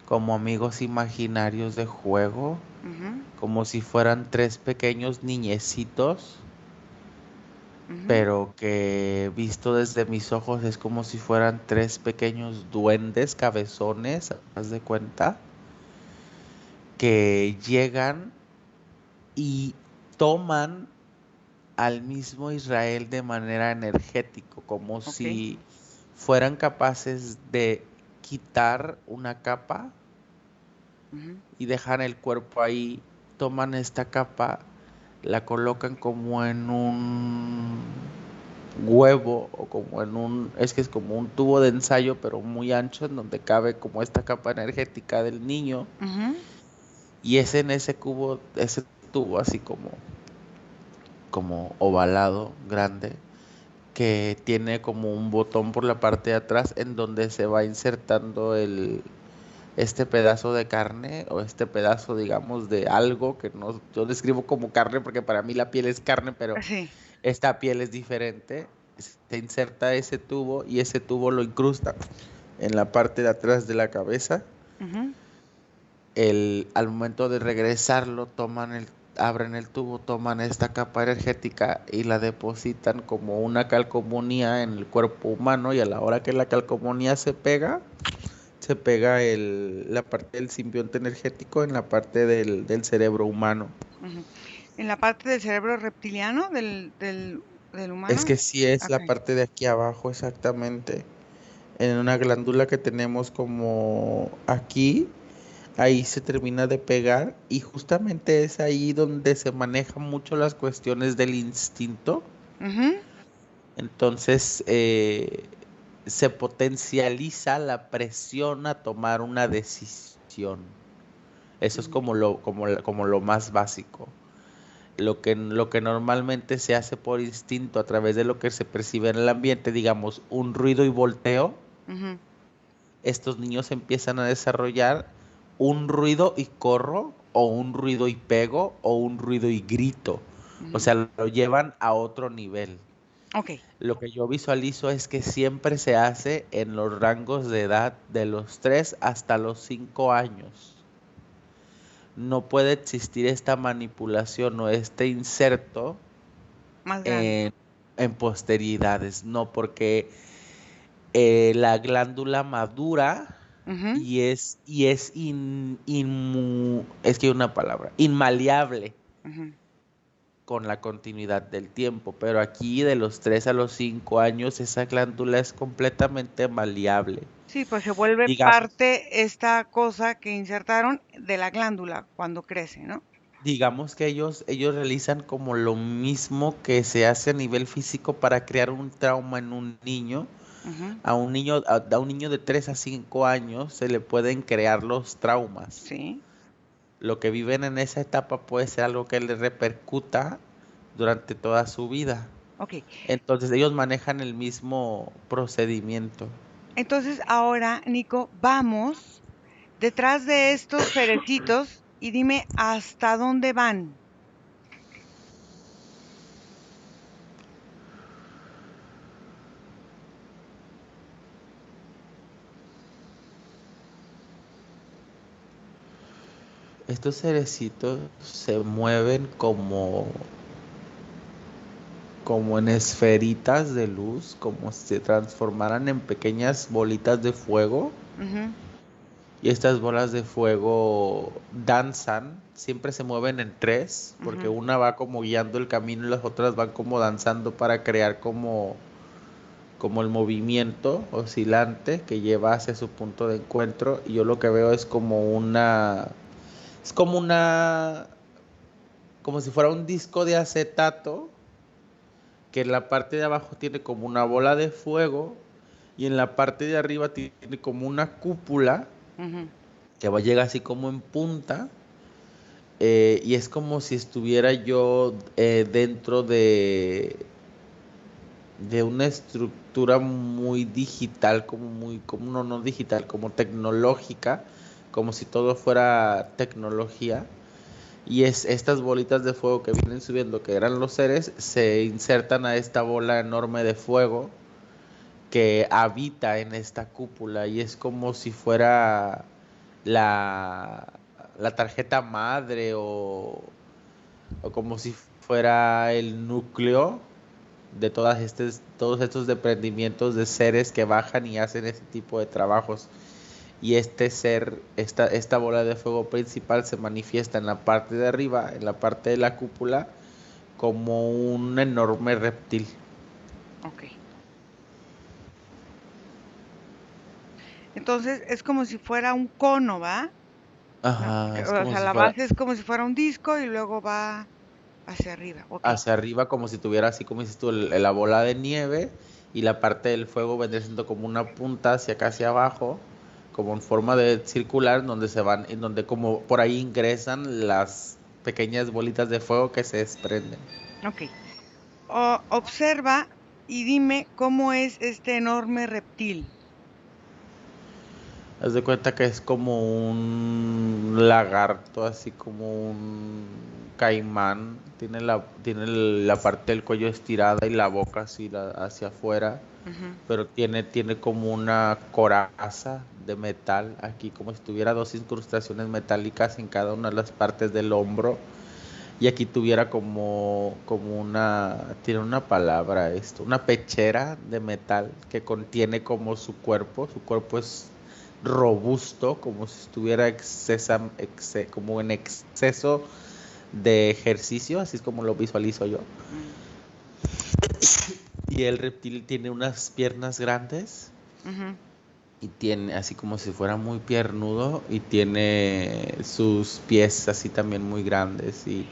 como amigos imaginarios de juego, Ujú. como si fueran tres pequeños niñecitos, Ujú. pero que visto desde mis ojos es como si fueran tres pequeños duendes cabezones, haz de cuenta, que llegan y toman al mismo Israel de manera energético, como Ok. si fueran capaces de quitar una capa Ujú. y dejan el cuerpo ahí, toman esta capa, la colocan como en un huevo o como en un, es que es como un tubo de ensayo, pero muy ancho, en donde cabe como esta capa energética del niño, Ujú. y es en ese cubo, ese tubo así como ovalado, grande, que tiene como un botón por la parte de atrás en donde se va insertando este pedazo de carne o este pedazo, digamos, de algo que no, yo describo como carne porque para mí la piel es carne, pero Sí. esta piel es diferente. Se inserta ese tubo y ese tubo lo incrusta en la parte de atrás de la cabeza. Ujú. Al momento de regresarlo, abren el tubo, toman esta capa energética y la depositan como una calcomanía en el cuerpo humano, y a la hora que la calcomanía se pega, se pega la parte del simbionte energético en la parte del cerebro humano. Ujú. ¿En la parte del cerebro reptiliano del Es humano? que sí es Ok. la parte de aquí abajo exactamente, en una glándula que tenemos como aquí, ahí se termina de pegar y justamente es ahí donde se manejan mucho las cuestiones del instinto. Ujú. Entonces se potencializa la presión a tomar una decisión. Eso es Mm. como lo más básico. Lo que normalmente se hace por instinto a través de lo que se percibe en el ambiente, digamos, un ruido y volteo, Ujú. estos niños empiezan a desarrollar un ruido y corro, o un ruido y pego, o un ruido y grito. O Ujú. sea, lo llevan a otro nivel. Ok. Lo que yo visualizo es que siempre se hace en los rangos de edad de los 3 hasta los 5 años. No puede existir esta manipulación o este inserto Más grande. en, en posteridades, no, porque la glándula madura Ujú. y es que hay una palabra, inmaleable Ujú. con la continuidad del tiempo, pero aquí de los 3 a los 5 años esa glándula es completamente maleable. Sí, pues se vuelve Digamos, parte esta cosa que insertaron de la glándula cuando crece, ¿no? digamos que ellos realizan como lo mismo que se hace a nivel físico para crear un trauma en un niño. Ujú. A un niño de 3 a 5 años se le pueden crear los traumas. Sí. Lo que viven en esa etapa puede ser algo que le repercuta durante toda su vida. Ok. Entonces ellos manejan el mismo procedimiento. Entonces ahora, Nico, vamos detrás de estos cerecitos y dime hasta dónde van. Estos cerecitos se mueven como en esferitas de luz, como si se transformaran en pequeñas bolitas de fuego. Ujú. Y estas bolas de fuego danzan, siempre se mueven en tres, porque Ujú. una va como guiando el camino y las otras van como danzando para crear como el movimiento oscilante que lleva hacia su punto de encuentro. Y yo lo que veo como si fuera un disco de acetato, que en la parte de abajo tiene como una bola de fuego y en la parte de arriba tiene como una cúpula Ujú. que llega así como en punta. Y es como si estuviera yo dentro de una estructura muy digital, como no digital, como tecnológica, como si todo fuera tecnología. Y estas bolitas de fuego que vienen subiendo, que eran los seres, se insertan a esta bola enorme de fuego que habita en esta cúpula y es como si fuera la, la tarjeta madre o como si fuera el núcleo de todos estos desprendimientos de seres que bajan y hacen ese tipo de trabajos. Y esta bola de fuego principal se manifiesta en la parte de arriba, en la parte de la cúpula, como un enorme reptil. Ok. Entonces es como si fuera un cono, ¿va? No, Ajá, es o como sea, si la fuera base es como si fuera un disco y luego va hacia arriba. Ok. hacia arriba, como si tuviera así, como dices tú, la bola de nieve, y la parte del fuego vendría siendo como una punta hacia acá, hacia abajo, como en forma de circular, donde se van, en donde como por ahí ingresan las pequeñas bolitas de fuego que se desprenden. Ok. Observa y dime cómo es este enorme reptil. Haz de cuenta que es como un lagarto, así como un caimán. Tiene la parte del cuello estirada y la boca así hacia afuera. Ujú. Pero tiene como una coraza de metal aquí, como si tuviera dos incrustaciones metálicas en cada una de las partes del hombro. Y aquí tuviera tiene una palabra esto, una pechera de metal que contiene como su cuerpo. Su cuerpo es robusto, como si estuviera como en exceso de ejercicio, así es como lo visualizo yo. Y el reptil tiene unas piernas grandes. Y tiene así como si fuera muy piernudo y tiene sus pies así también muy grandes y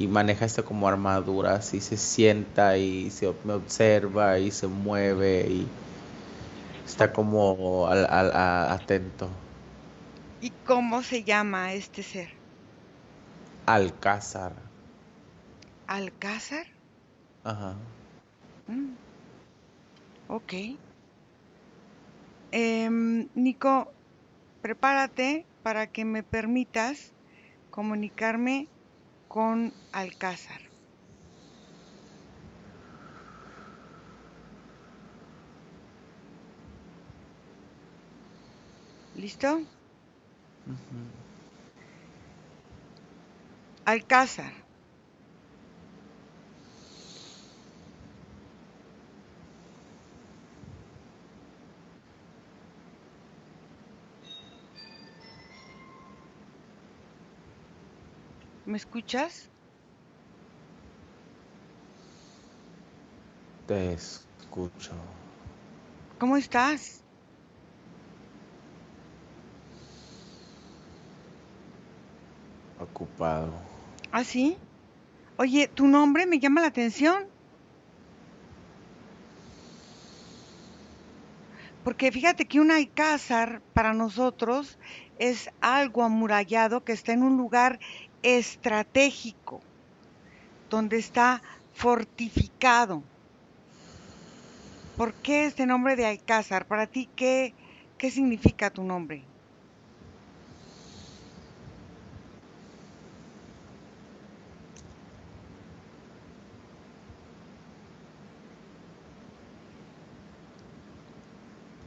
maneja esto como armaduras y se sienta y me observa y se mueve y está como atento. ¿Y cómo se llama este ser? Alcázar. ¿Alcázar? Ajá. Mm, ok. Nico, prepárate para que me permitas comunicarme con Alcázar. ¿Listo? Ujú. Alcázar, ¿me escuchas? Te escucho. ¿Cómo estás? Ocupado. ¿Ah, sí? Oye, tu nombre me llama la atención, porque fíjate que un alcázar para nosotros es algo amurallado que está en un lugar estratégico, donde está fortificado. ¿Por qué este nombre de alcázar? Para ti, ¿qué significa tu nombre?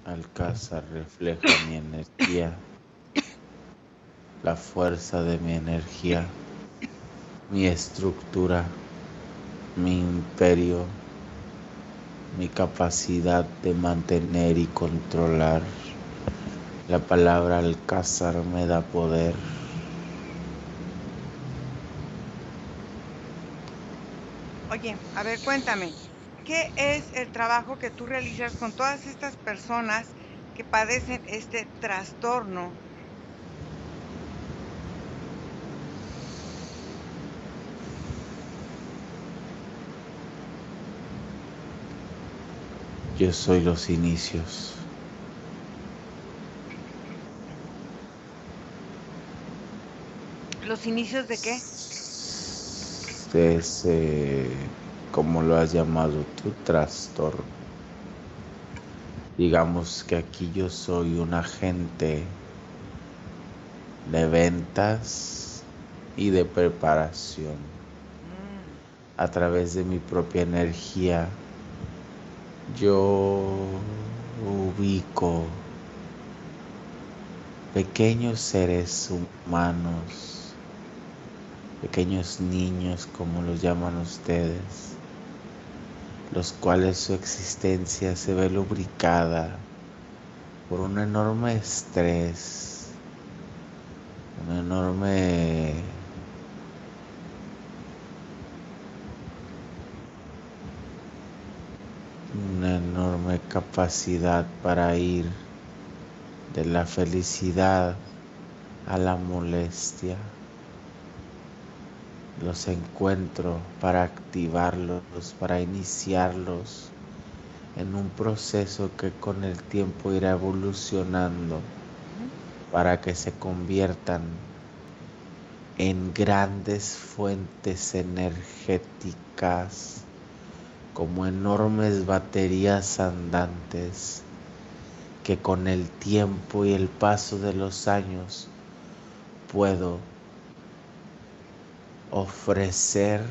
Alcázar refleja mi energía, la fuerza de mi energía, mi estructura, mi imperio, mi capacidad de mantener y controlar. La palabra alcázar me da poder. Oye, a ver, cuéntame, ¿qué es el trabajo que tú realizas con todas estas personas que padecen este trastorno? Yo soy los inicios. ¿Los inicios de qué? Es, como lo has llamado tu trastorno. Digamos que aquí yo soy un agente de ventas y de preparación. A través de mi propia energía, yo ubico pequeños seres humanos, pequeños niños como los llaman ustedes, los cuales su existencia se ve lubricada por un enorme estrés, un enorme una enorme capacidad para ir de la felicidad a la molestia. Los encuentro para activarlos, para iniciarlos en un proceso que con el tiempo irá evolucionando para que se conviertan en grandes fuentes energéticas, como enormes baterías andantes que con el tiempo y el paso de los años puedo ofrecer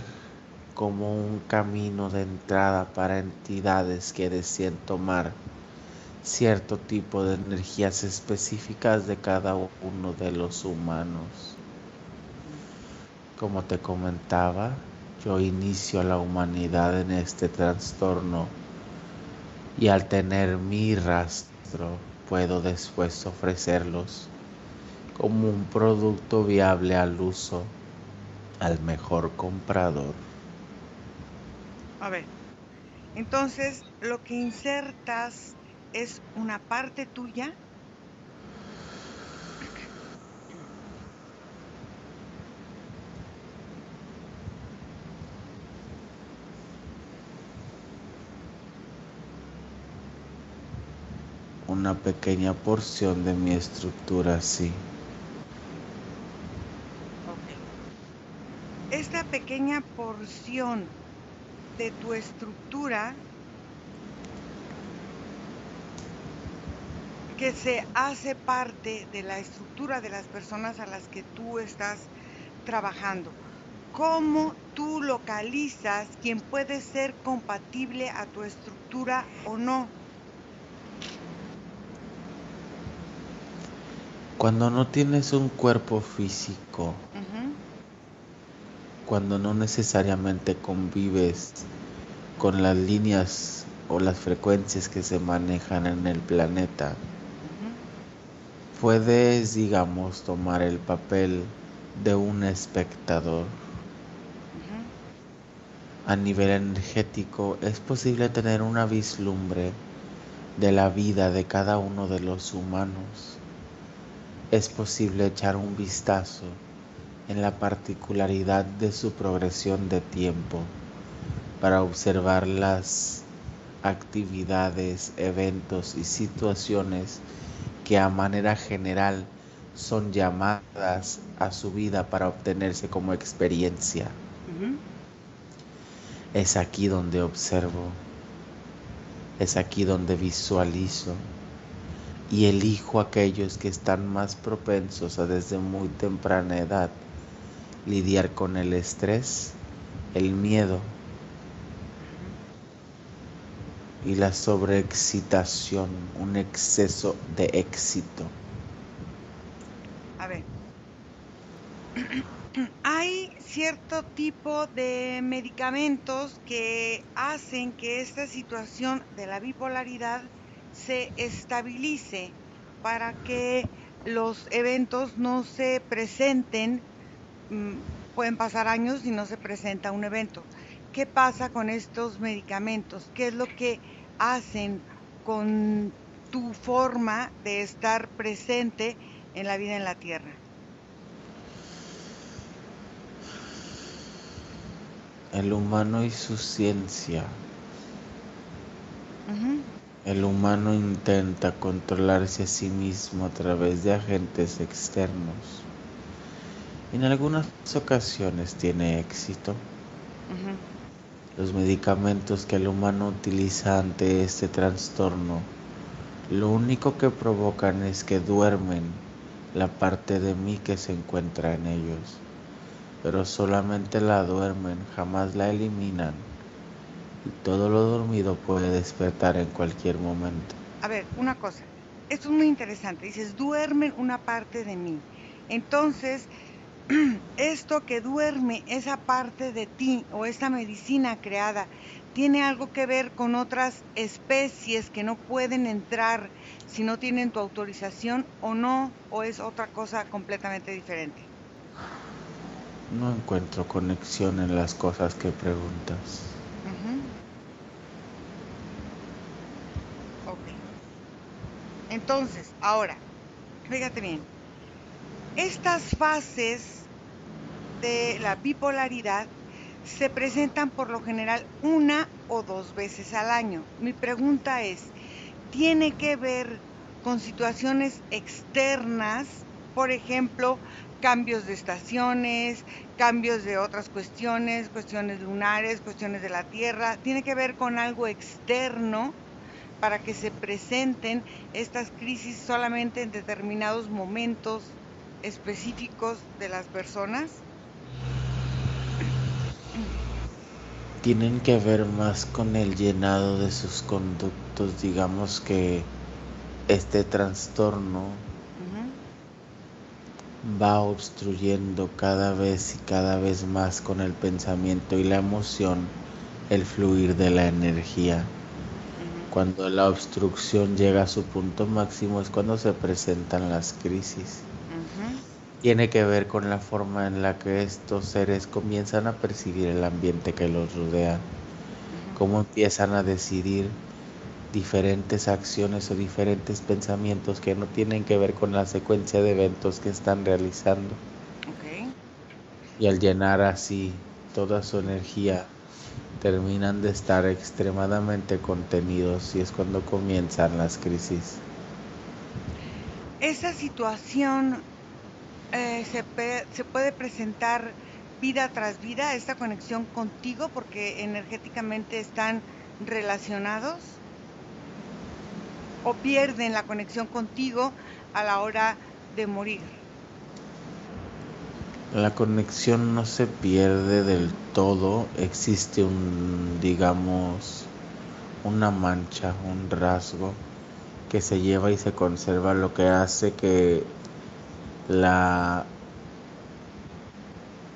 como un camino de entrada para entidades que deseen tomar cierto tipo de energías específicas de cada uno de los humanos. Como te comentaba, yo inicio a la humanidad en este trastorno y al tener mi rastro puedo después ofrecerlos como un producto viable al uso al mejor comprador. A ver, entonces lo que insertas es una parte tuya. Una pequeña porción de mi estructura, sí. Ok. Esta pequeña porción de tu estructura que se hace parte de la estructura de las personas a las que tú estás trabajando. ¿Cómo tú localizas quién puede ser compatible a tu estructura o no? Cuando no tienes un cuerpo físico, Ujú, cuando no necesariamente convives con las líneas o las frecuencias que se manejan en el planeta, ujú, puedes, digamos, tomar el papel de un espectador. ujú, A nivel energético es posible tener una vislumbre de la vida de cada uno de los humanos. Es posible echar un vistazo en la particularidad de su progresión de tiempo para observar las actividades, eventos y situaciones que a manera general son llamadas a su vida para obtenerse como experiencia. ujú. Es aquí donde observo, es aquí donde visualizo y elijo aquellos que están más propensos a desde muy temprana edad lidiar con el estrés, el miedo Ujú. y la sobreexcitación, un exceso de éxito. A ver, hay cierto tipo de medicamentos que hacen que esta situación de la bipolaridad se estabilice para que los eventos no se presenten. Pueden pasar años y no se presenta un evento. ¿Qué pasa con estos medicamentos? ¿Qué es lo que hacen con tu forma de estar presente en la vida en la Tierra? El humano y su ciencia. Ujú, El humano intenta controlarse a sí mismo a través de agentes externos. En algunas ocasiones tiene éxito. ujú. Los medicamentos que el humano utiliza ante este trastorno, lo único que provocan es que duermen la parte de mí que se encuentra en ellos, pero solamente la duermen, jamás la eliminan, y todo lo dormido puede despertar en cualquier momento. A ver, una cosa. Esto es muy interesante. Dices, duermen una parte de mí. Entonces, esto que duerme esa parte de ti o esa medicina creada, ¿tiene algo que ver con otras especies que no pueden entrar si no tienen tu autorización o no? ¿O es otra cosa completamente diferente? No encuentro conexión en las cosas que preguntas. Ujú, ok. Entonces, ahora, fíjate bien, estas fases de la bipolaridad se presentan por lo general una o dos veces al año. Mi pregunta es, ¿tiene que ver con situaciones externas? Por ejemplo, cambios de estaciones, cambios de otras cuestiones, cuestiones lunares, cuestiones de la Tierra. ¿Tiene que ver con algo externo para que se presenten estas crisis solamente en determinados momentos específicos de las personas? Tienen que ver más con el llenado de sus conductos, digamos que este trastorno Ujú, va obstruyendo cada vez y cada vez más con el pensamiento y la emoción el fluir de la energía. ujú, Cuando la obstrucción llega a su punto máximo es cuando se presentan las crisis. Ujú, Tiene que ver con la forma en la que estos seres comienzan a percibir el ambiente que los rodea, ujú. cómo empiezan a decidir diferentes acciones o diferentes pensamientos que no tienen que ver con la secuencia de eventos que están realizando. Ok. Y al llenar así toda su energía, terminan de estar extremadamente contenidos y es cuando comienzan las crisis. Esa situación se puede presentar vida tras vida, esta conexión contigo, porque energéticamente están relacionados, o pierden la conexión contigo a la hora de morir. La conexión no se pierde del todo, existe digamos, una mancha, un rasgo que se lleva y se conserva, lo que hace que la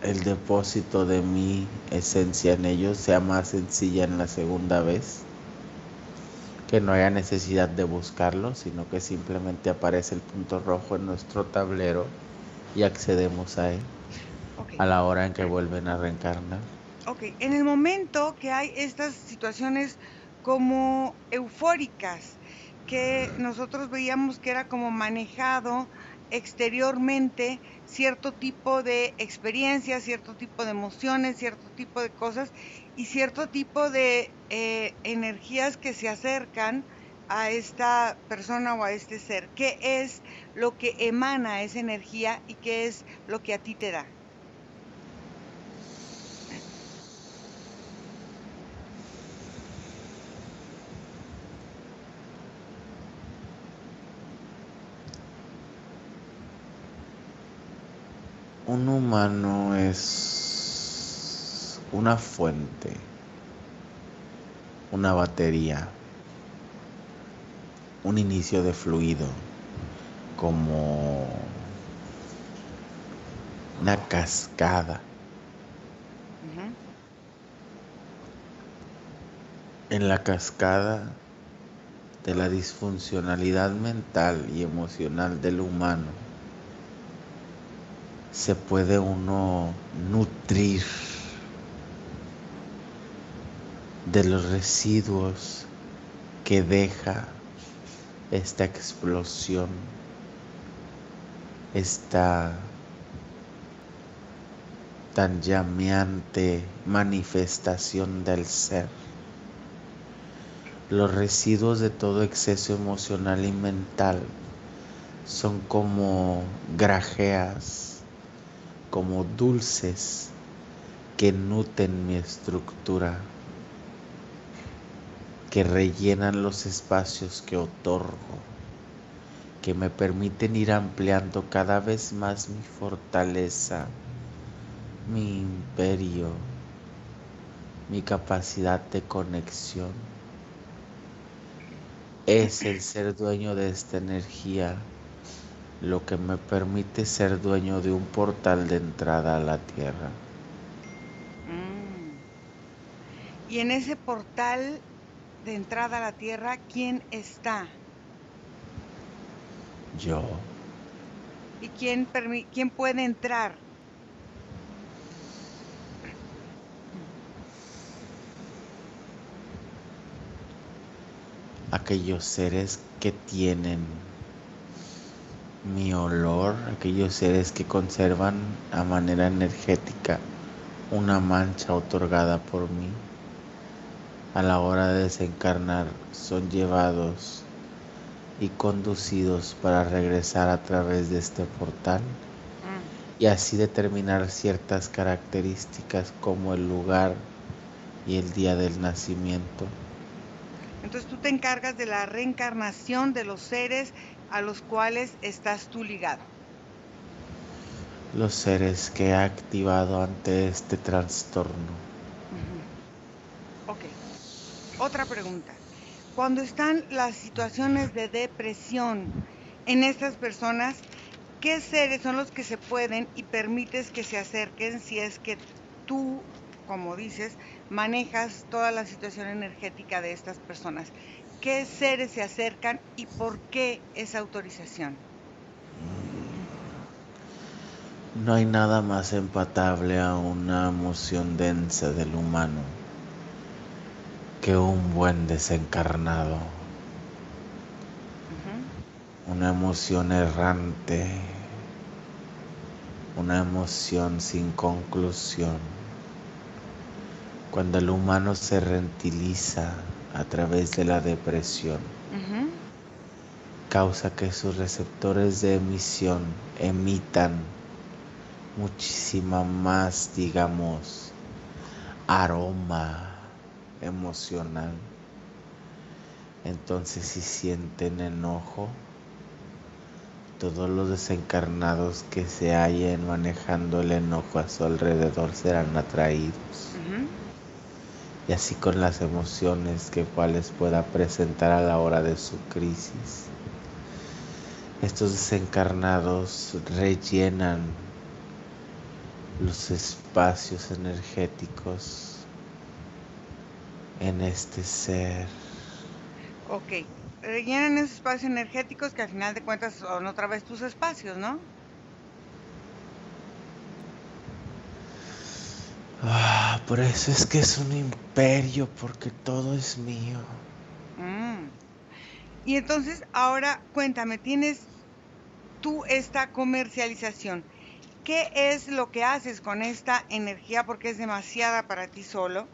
el depósito de mi esencia en ellos sea más sencilla en la segunda vez, que no haya necesidad de buscarlo, sino que simplemente aparece el punto rojo en nuestro tablero y accedemos a él Ok, a la hora en que vuelven a reencarnar. ok. En el momento que hay estas situaciones como eufóricas, que nosotros veíamos que era como manejado exteriormente cierto tipo de experiencias, cierto tipo de emociones, cierto tipo de cosas y cierto tipo de energías que se acercan a esta persona o a este ser. ¿Qué es lo que emana esa energía y qué es lo que a ti te da? Un humano es una fuente, una batería, un inicio de fluido, como una cascada. Ujú. En la cascada de la disfuncionalidad mental y emocional del humano se puede uno nutrir de los residuos que deja esta explosión, esta tan llameante manifestación del ser. Los residuos de todo exceso emocional y mental son como grajeas, como dulces que nutren mi estructura, que rellenan los espacios que otorgo, que me permiten ir ampliando cada vez más mi fortaleza, mi imperio, mi capacidad de conexión. Es el ser dueño de esta energía lo que me permite ser dueño de un portal de entrada a la tierra. Mm. Y en ese portal de entrada a la tierra, ¿quién está? Yo, ¿Y quién puede entrar? aquellos seres que tienen mi olor, aquellos seres que conservan a manera energética una mancha otorgada por mí, a la hora de desencarnar son llevados y conducidos para regresar a través de este portal Mm. y así determinar ciertas características como el lugar y el día del nacimiento. Entonces tú te encargas de la reencarnación de los seres a los cuales estás tú ligado. Los seres que he activado ante este trastorno. Ujú. Ok. Otra pregunta. Cuando están las situaciones de depresión en estas personas, ¿qué seres son los que se pueden y permites que se acerquen si es que tú, como dices, manejas toda la situación energética de estas personas? ¿Qué seres se acercan y por qué esa autorización? No hay nada más empatable a una emoción densa del humano que un buen desencarnado, Ujú. una emoción errante, una emoción sin conclusión. Cuando el humano se rentiliza a través de la depresión, Ujú. causa que sus receptores de emisión emitan muchísima más, digamos, aroma emocional. Entonces, si sienten enojo, todos los desencarnados que se hallen manejando el enojo a su alrededor serán atraídos. Ujú. Y así con las emociones que cuales pueda presentar a la hora de su crisis. Estos desencarnados rellenan los espacios energéticos en este ser. Ok, rellenan esos espacios energéticos que al final de cuentas son otra vez tus espacios, ¿no? Por eso es que es un imperio, porque todo es mío. Mm. Y entonces, ahora cuéntame, tienes tú esta comercialización. ¿Qué es lo que haces con esta energía? Porque es demasiada para ti solo.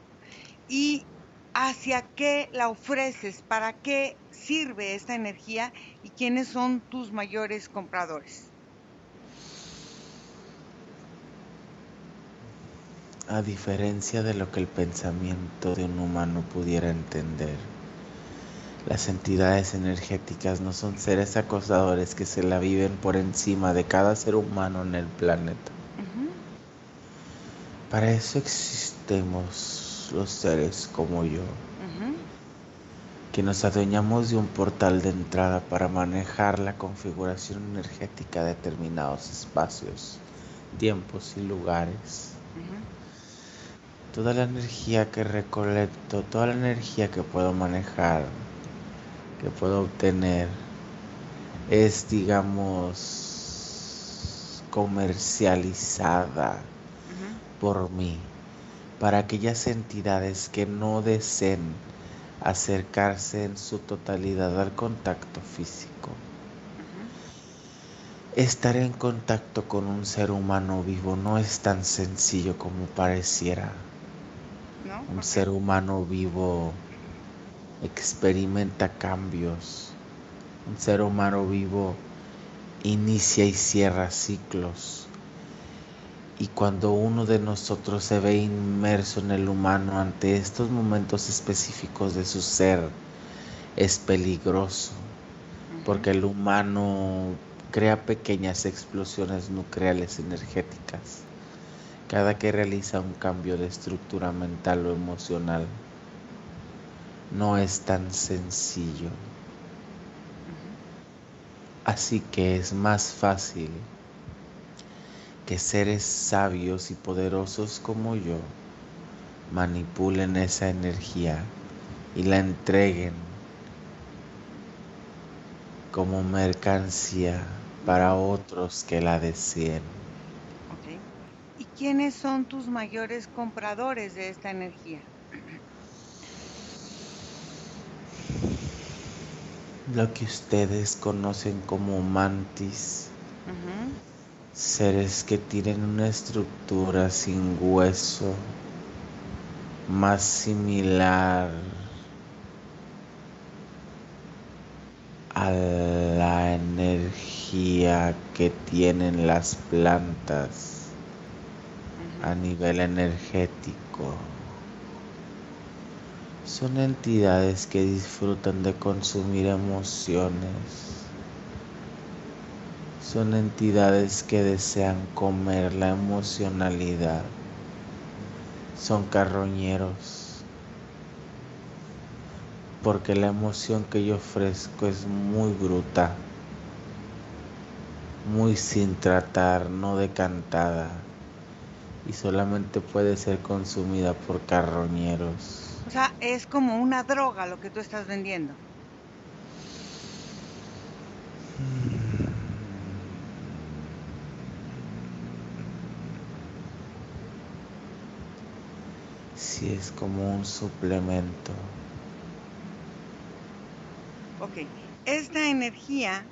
¿Y hacia qué la ofreces? ¿Para qué sirve esta energía? ¿Y quiénes son tus mayores compradores? A diferencia de lo que el pensamiento de un humano pudiera entender, las entidades energéticas no son seres acosadores que se la viven por encima de cada ser humano en el planeta. Ujú. Para eso existemos los seres como yo, Ujú. que nos adueñamos de un portal de entrada para manejar la configuración energética de determinados espacios, tiempos y lugares. Ujú. Toda la energía que recolecto, toda la energía que puedo manejar, que puedo obtener, es, digamos, comercializada Ujú. por mí para aquellas entidades que no deseen acercarse en su totalidad al contacto físico. Ujú. Estar en contacto con un ser humano vivo no es tan sencillo como pareciera. ¿No? Un ¿Por qué? ser humano vivo experimenta cambios. Un ser humano vivo inicia y cierra ciclos. Y cuando uno de nosotros se ve inmerso en el humano ante estos momentos específicos de su ser, es peligroso, Ujú. porque el humano crea pequeñas explosiones nucleares energéticas cada que realiza un cambio de estructura mental o emocional. No es tan sencillo. Ujú. Así que es más fácil que seres sabios y poderosos como yo manipulen esa energía y la entreguen como mercancía para Ujú. otros que la deseen. Ok. ¿Y quiénes son tus mayores compradores de esta energía? Lo que ustedes conocen como mantis, Ujú. seres que tienen una estructura sin hueso, más similar a la energía que tienen las plantas a Ujú. nivel energético. Son entidades que disfrutan de consumir emociones. Son entidades que desean comer la emocionalidad. Son carroñeros. Porque la emoción que yo ofrezco es muy bruta, muy sin tratar, no decantada. Y solamente puede ser consumida por carroñeros. O sea, es como una droga lo que tú estás vendiendo. Sí, es como un suplemento. Ok, esta energía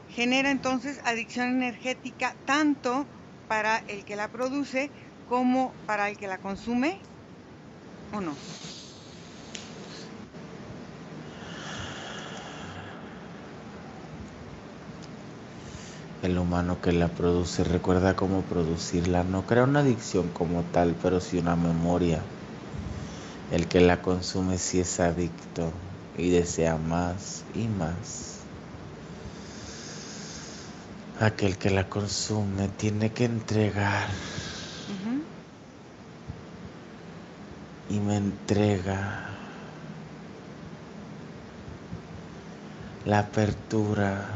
genera entonces adicción energética tanto para el que la produce como para el que la consume, ¿o no? El humano que la produce recuerda cómo producirla. No crea una adicción como tal, pero sí una memoria. El que la consume sí es adicto y desea más y más. Aquel que la consume tiene que entregar Ujú. y me entrega la apertura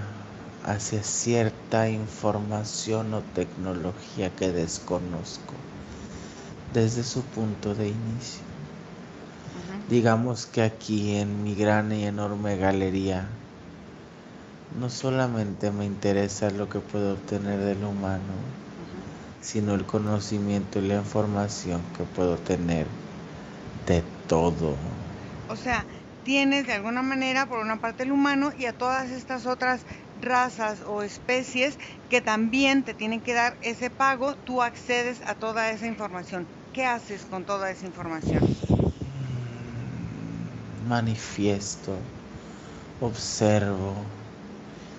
hacia cierta información o tecnología que desconozco desde su punto de inicio. Ujú. Digamos que aquí en mi gran y enorme galería no solamente me interesa lo que puedo obtener del humano, Ujú. sino el conocimiento y la información que puedo tener de todo. O sea, tienes de alguna manera por una parte el humano y a todas estas otras razas o especies que también te tienen que dar ese pago, tú accedes a toda esa información. ¿Qué haces con toda esa información? Manifiesto, observo,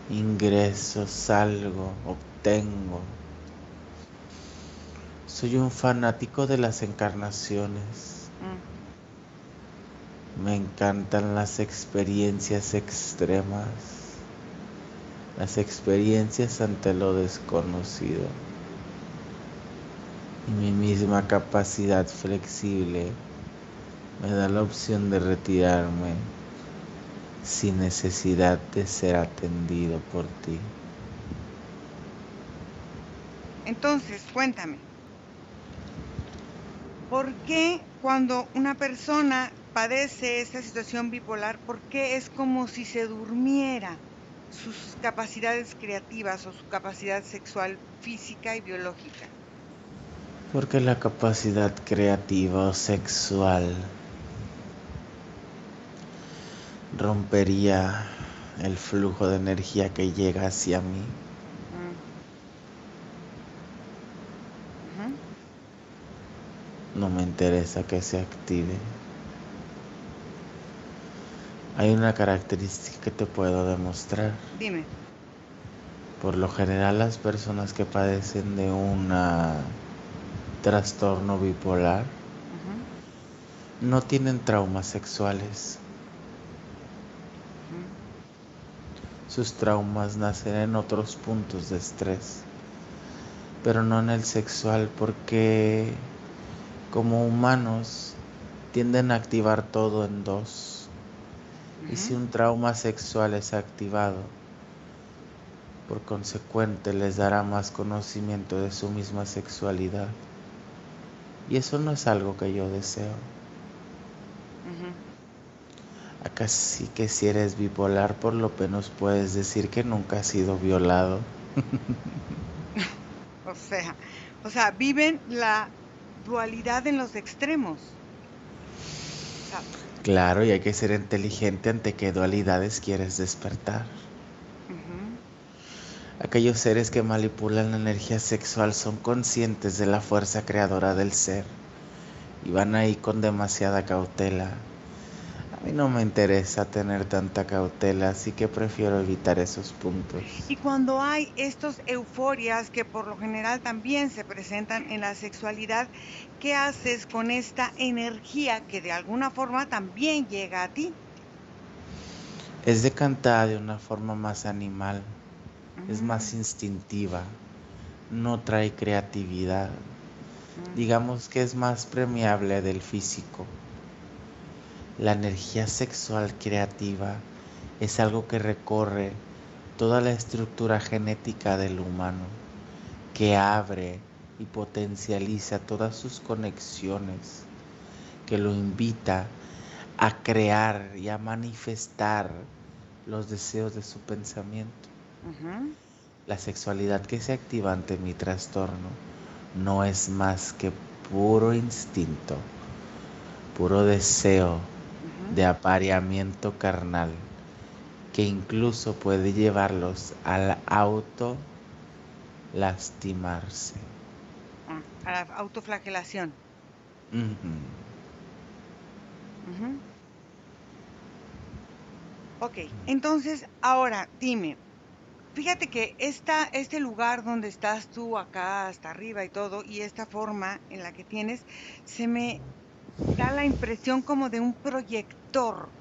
ingreso, salgo, obtengo. Soy un fanático de las encarnaciones. Mm. Me encantan las experiencias extremas, las experiencias ante lo desconocido. Y mi misma capacidad flexible me da la opción de retirarme sin necesidad de ser atendido por ti. Entonces, cuéntame, ¿por qué cuando una persona padece esta situación bipolar, por qué es como si se durmiera sus capacidades creativas o su capacidad sexual, física y biológica? Porque la capacidad creativa o sexual rompería el flujo de energía que llega hacia mí. Mm. Ujú. No me interesa que se active. Hay una característica que te puedo demostrar. Dime. Por lo general, las personas que padecen de un trastorno bipolar Ujú. no tienen traumas sexuales. Ujú. Sus traumas nacen en otros puntos de estrés, pero no en el sexual, porque como humanos tienden a activar todo en dos. Y si Ujú. un trauma sexual es activado, por consecuente les dará más conocimiento de su misma sexualidad. Y eso no es algo que yo deseo. Ujú. Acá sí que si eres bipolar, por lo menos puedes decir que nunca has sido violado. O sea, viven la dualidad en los extremos. O sea, Claro, y hay que ser inteligente ante qué dualidades quieres despertar. ujú. Aquellos seres que manipulan la energía sexual son conscientes de la fuerza creadora del ser y van ahí con demasiada cautela. A mí no me interesa tener tanta cautela, así que prefiero evitar esos puntos. Y cuando hay estos euforias que por lo general también se presentan en la sexualidad, ¿qué haces con esta energía que de alguna forma también llega a ti? Es decantada de una forma más animal, es más Mm. instintiva, no trae creatividad. Mm. Digamos que es más permeable del físico. La energía sexual creativa es algo que recorre toda la estructura genética del humano, que abre y potencializa todas sus conexiones, que lo invita a crear y a manifestar los deseos de su pensamiento. Ujú. La sexualidad que se activa ante mi trastorno no es más que puro instinto, puro deseo Ujú. de apareamiento carnal, que incluso puede llevarlos al auto lastimarse. A la autoflagelación. Ujú. Ujú. Ok, entonces ahora dime, fíjate que este lugar donde estás tú acá hasta arriba y todo, y esta forma en la que tienes, se me da la impresión como de un proyector,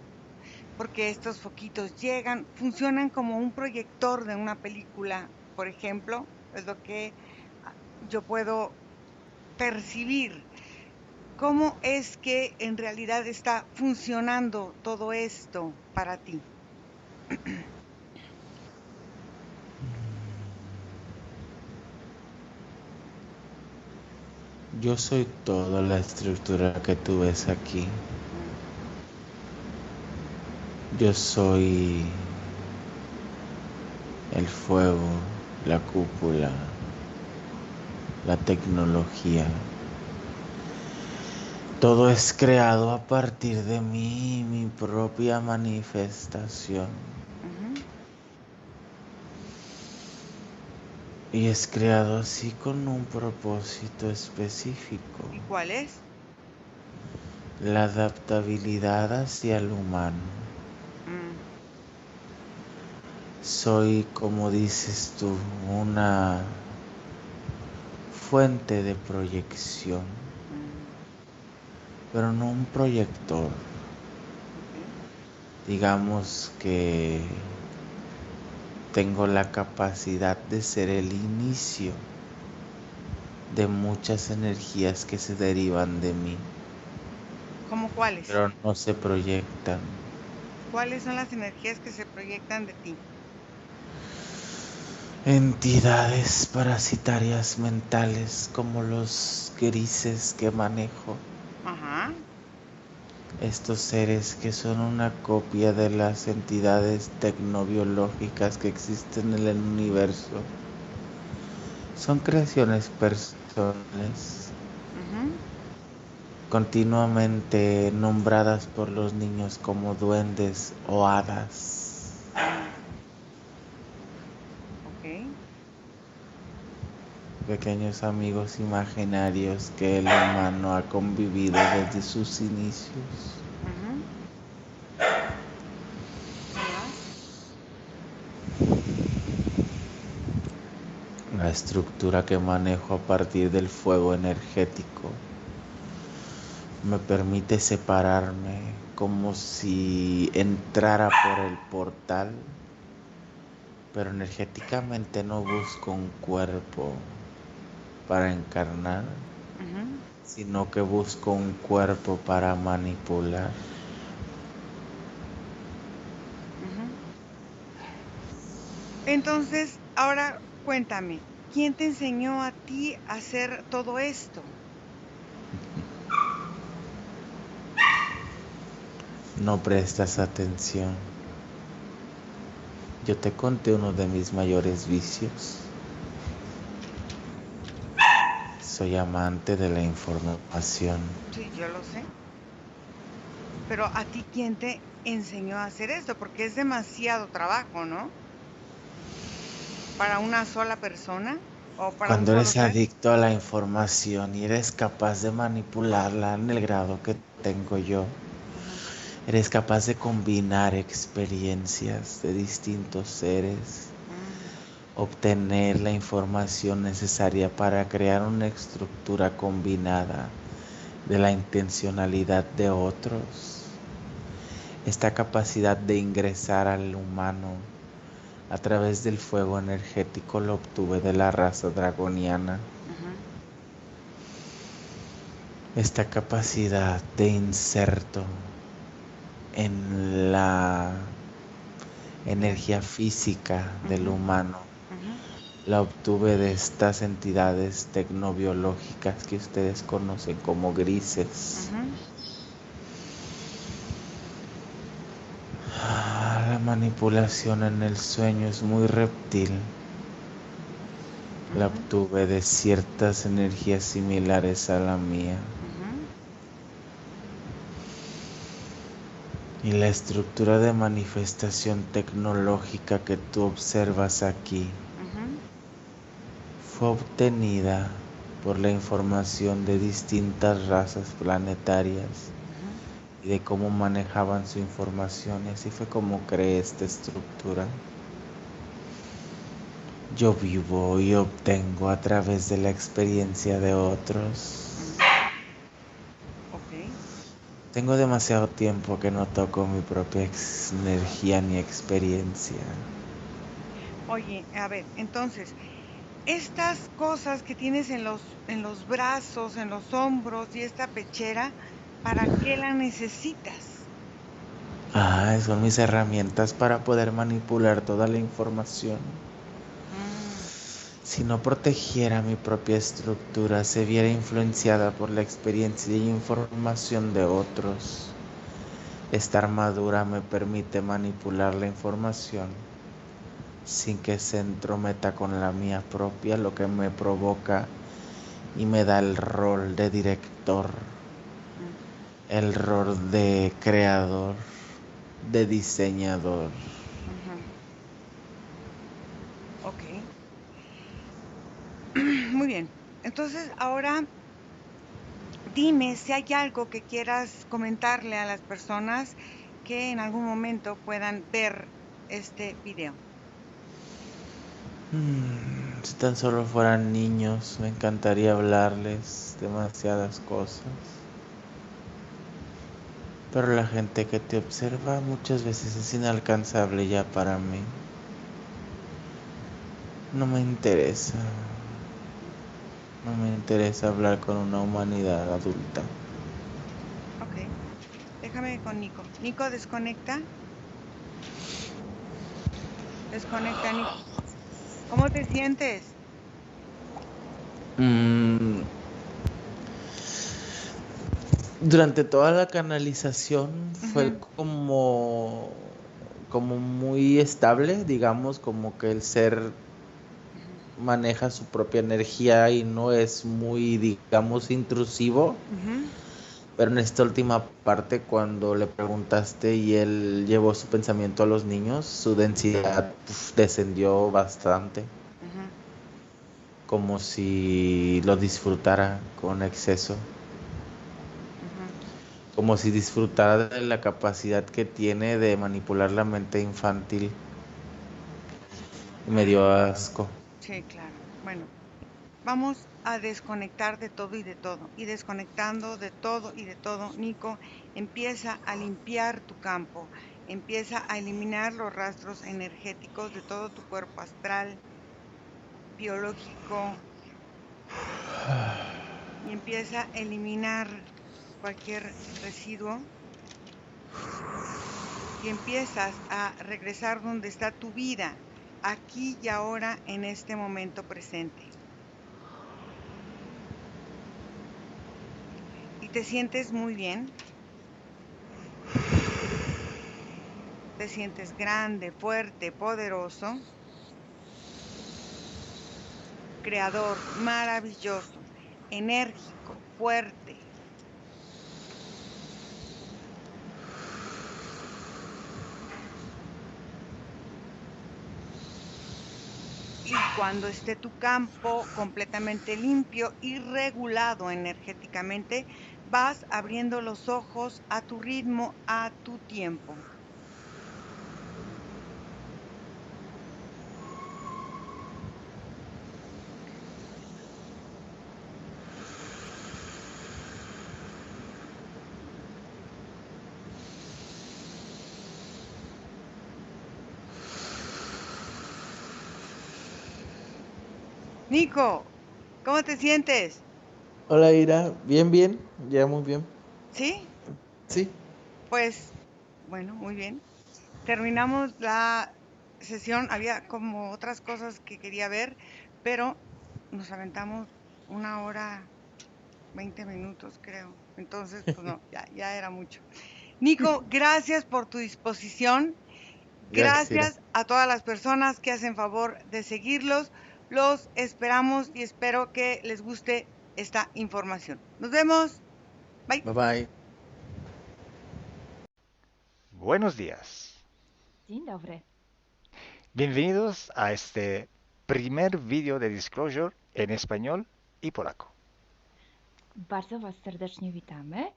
porque estos foquitos llegan, funcionan como un proyector de una película, por ejemplo, es lo que yo puedo percibir. ¿Cómo es que en realidad está funcionando todo esto para ti? Yo soy toda la estructura que tú ves aquí. Mm, Yo soy el fuego, la cúpula, la tecnología. Todo es creado a partir de mí, mi propia manifestación. ujú. Y es creado así con un propósito específico. ¿Y cuál es? La adaptabilidad hacia el humano. Mm, Soy, como dices tú, una fuente de proyección, mm, pero no un proyector. ok. Digamos que tengo la capacidad de ser el inicio de muchas energías que se derivan de mí, ¿Cómo cuáles? pero no se proyectan. ¿Cuáles son las energías que se proyectan de ti? Entidades parasitarias mentales como los grises que manejo. Ajá. Estos seres que son una copia de las entidades tecnobiológicas que existen en el universo. Son creaciones personales, Ujú. continuamente nombradas por los niños como duendes o hadas. Mm, ok. Pequeños amigos imaginarios que el humano ha convivido desde sus inicios. Ujú. ¿Qué más? La estructura que manejo a partir del fuego energético me permite separarme como si entrara por el portal, pero energéticamente no busco un cuerpo para encarnar, Ujú, sino que busco un cuerpo para manipular. ujú. Entonces, ahora cuéntame, ¿quién te enseñó a ti a hacer todo esto? No prestas atención. Yo te conté uno de mis mayores vicios. Soy amante de la información. Sí, yo lo sé. Pero a ti, ¿quién te enseñó a hacer esto? Porque es demasiado trabajo, ¿no? Para una sola persona o para un Cuando solo eres ser. adicto a la información y eres capaz de manipularla en el grado que tengo yo, Ujú, eres capaz de combinar experiencias de distintos seres, mm, obtener la información necesaria para crear una estructura combinada de la intencionalidad de otros. Esta capacidad de ingresar al humano a través del fuego energético lo obtuve de la raza dragoniana. ujú, Esta capacidad de inserto en la energía física del ujú, humano ujú, la obtuve de estas entidades tecnobiológicas que ustedes conocen como grises. ujú, La manipulación en el sueño es muy reptil. La ujú, obtuve de ciertas energías similares a la mía. ujú. Y la estructura de manifestación tecnológica que tú observas aquí Ujú, fue obtenida por la información de distintas razas planetarias ujú. y de cómo manejaban su información, y así fue como creé esta estructura. Yo vivo y obtengo a través de la experiencia de otros. Mm, ok. Tengo demasiado tiempo que no toco mi propia energía ni experiencia. Oye, a ver, entonces, estas cosas que tienes en los brazos, en los hombros y esta pechera, ¿para qué la necesitas? Son mis herramientas para poder manipular toda la información. Mm, Si no protegiera mi propia estructura, se viera influenciada por la experiencia y información de otros. Esta armadura me permite manipular la información sin que se entrometa con la mía propia, lo que me provoca y me da el rol de director, mm, el rol de creador, de diseñador. ujú, ok. Muy bien. Entonces, ahora dime si hay algo que quieras comentarle a las personas que en algún momento puedan ver este video. Si tan solo fueran niños, me encantaría hablarles demasiadas cosas. Pero la gente que te observa muchas veces es inalcanzable ya para mí. No me interesa. Mm, No me interesa hablar con una humanidad adulta. ok, déjame con Nico. Nico, desconecta. Desconecta, Nico. ¿Cómo te sientes? Mm, Durante toda la canalización fue Ujú, como muy estable, digamos, como que el ser ujú, maneja su propia energía y no es muy, digamos, intrusivo. ujú, Pero en esta última parte, cuando le preguntaste y él llevó su pensamiento a los niños, su densidad descendió bastante, ujú, como si lo disfrutara con exceso, ujú. como si disfrutara de la capacidad que tiene de manipular la mente infantil. Y me dio asco. Sí, claro. Bueno, vamos a desconectar de todo y de todo. Y desconectando de todo y de todo, Nico, empieza a limpiar tu campo, empieza a eliminar los rastros energéticos de todo tu cuerpo astral, biológico, y empieza a eliminar cualquier residuo y empiezas a regresar donde está tu vida, aquí y ahora en este momento presente. Y te sientes muy bien, te sientes grande, fuerte, poderoso, creador, maravilloso, enérgico, fuerte. Y cuando esté tu campo completamente limpio y regulado energéticamente, vas abriendo los ojos a tu ritmo, a tu tiempo. Nico, ¿cómo te sientes? Hola Ira, bien, bien, ya muy bien. ¿Sí? Sí. Pues, bueno, muy bien. Terminamos la sesión. Había como otras cosas que quería ver, pero nos aventamos 1 hora, 20 minutos, creo. Entonces, pues no, ya era mucho. Nico, gracias por tu disposición. Gracias, Ira. Gracias a todas las personas que hacen favor de seguirlos. Los esperamos y espero que les guste esta información. Nos vemos. Bye. Bye bye. Buenos días. Dzień dobry. Bienvenidos a este primer vídeo de Disclosure en español y polaco. Bardzo Was serdecznie witamy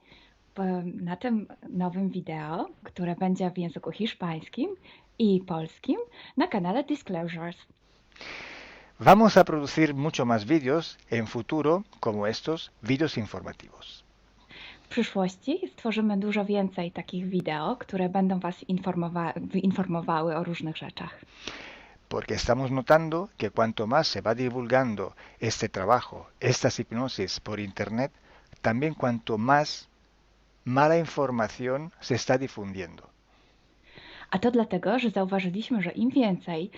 na tym nowym wideo, które będzie w języku hiszpańskim i polskim na kanale Disclosures. Vamos a producir mucho más vídeos en futuro como estos vídeos informativos. W przyszłości stworzymy dużo więcej takich wideo, które będą Was informowały o różnych rzeczach. Porque estamos notando que cuanto más se va divulgando este trabajo, estas hipnosis por internet, también cuanto más mala información se está difundiendo. A to dlatego, że zauważyliśmy, że im więcej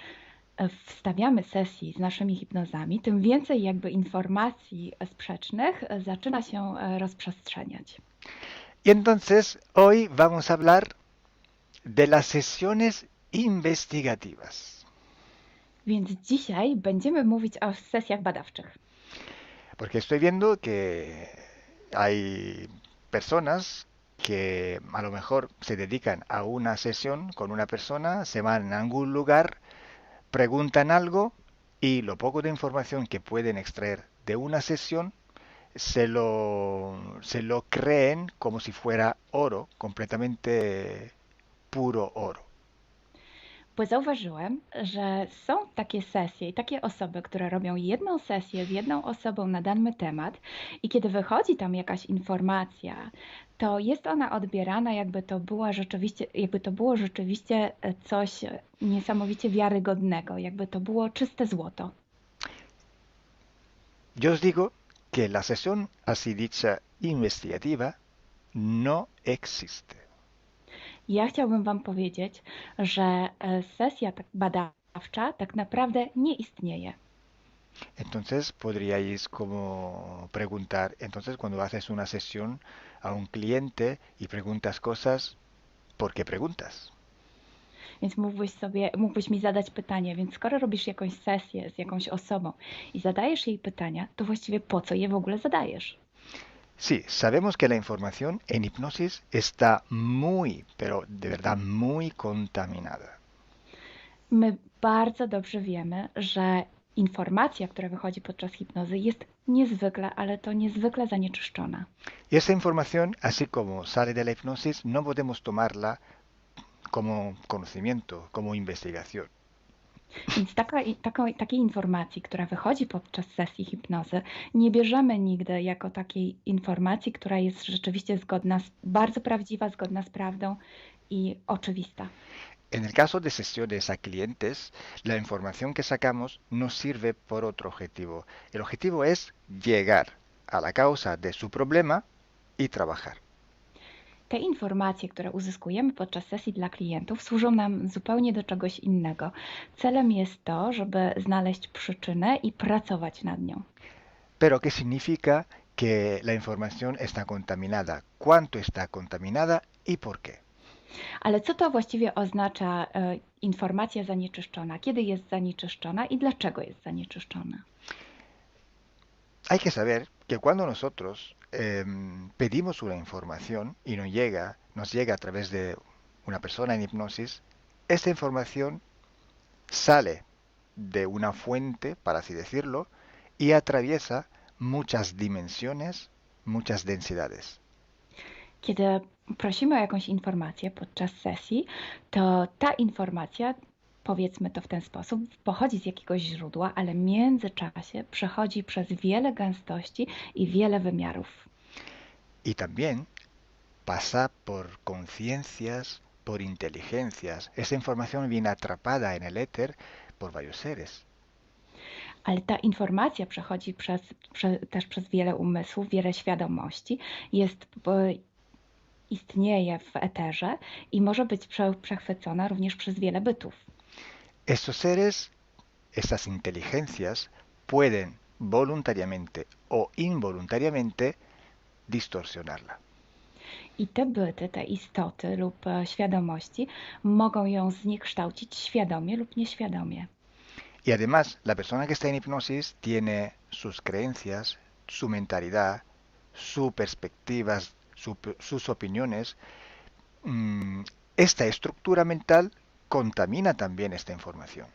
wstawiamy sesji z naszymi hipnozami, tym więcej jakby informacji sprzecznych zaczyna się rozprzestrzeniać. Y entonces hoy vamos a hablar de las sesiones investigativas. Więc dzisiaj będziemy mówić o sesjach badawczych. Porque estoy viendo que hay personas que a lo mejor se dedican a una sesión con una persona, se van a algún lugar, preguntan algo y lo poco de información que pueden extraer de una sesión se lo creen como si fuera oro, completamente puro oro. Bo zauważyłem, że są takie sesje i takie osoby, które robią jedną sesję z jedną osobą na dany temat i kiedy wychodzi tam jakaś informacja, to jest ona odbierana jakby to było rzeczywiście coś niesamowicie wiarygodnego, jakby to było czyste złoto. Yo os digo que la sesión así dicha investigativa no existe. Ja chciałbym Wam powiedzieć, że sesja badawcza tak naprawdę nie istnieje. Entonces podríais como preguntar, entonces cuando haces una sesión a un cliente y preguntas cosas, ¿por qué preguntas? Więc mógłbyś mi zadać pytanie, więc skoro robisz jakąś sesję z jakąś osobą i zadajesz jej pytania, to właściwie po co je w ogóle zadajesz? Sí, sabemos que la información en hipnosis está muy, pero de verdad muy contaminada. My bardzo dobrze wiemy, że informacja, która wychodzi podczas hipnozy jest niezwykle, ale to niezwykle zanieczyszczona. Y esa información, así como sale de la hipnosis, no podemos tomarla como conocimiento, como investigación. Więc takiej informacji, która wychodzi podczas sesji hipnozy, nie bierzemy nigdy jako takiej informacji, która jest rzeczywiście bardzo prawdziwa, zgodna z prawdą i oczywista. En el caso de sesiones a clientes, la información que sacamos nos sirve por otro objetivo. El objetivo es llegar a la causa de su problema y trabajar. Te informacje, które uzyskujemy podczas sesji dla klientów, służą nam zupełnie do czegoś innego. Celem jest to, żeby znaleźć przyczynę i pracować nad nią. Pero ¿qué significa que la información está contaminada? ¿Cuánto está contaminada y por qué? Ale co to właściwie oznacza informacja zanieczyszczona? Kiedy jest zanieczyszczona i dlaczego jest zanieczyszczona? Hay que saber que cuando nosotros pedimos una información y nos llega a través de una persona en hipnosis, esta información sale de una fuente, para así decirlo, y atraviesa muchas dimensiones, muchas densidades. Kiedy prosimy o jakąś informację podczas sesji, to ta informacja, powiedzmy to w ten sposób, pochodzi z jakiegoś źródła, ale w międzyczasie przechodzi przez wiele gęstości i wiele wymiarów. Y también pasa por conciencias, por inteligencias. Esa información viene atrapada en el éter por varios seres. Ale ta informacja przechodzi też przez wiele umysłów, wiele świadomości, istnieje w eterze i może być przechwycona również przez wiele bytów. Estos seres, estas inteligencias, pueden voluntariamente o involuntariamente distorsionarla. I te byty, te istoty lub świadomości mogą ją zniekształcić świadomie lub nieświadomie. Y además, la persona que está en hipnosis tiene sus creencias, su mentalidad, sus perspectivas, sus opiniones esta estructura mental contamina también esta información.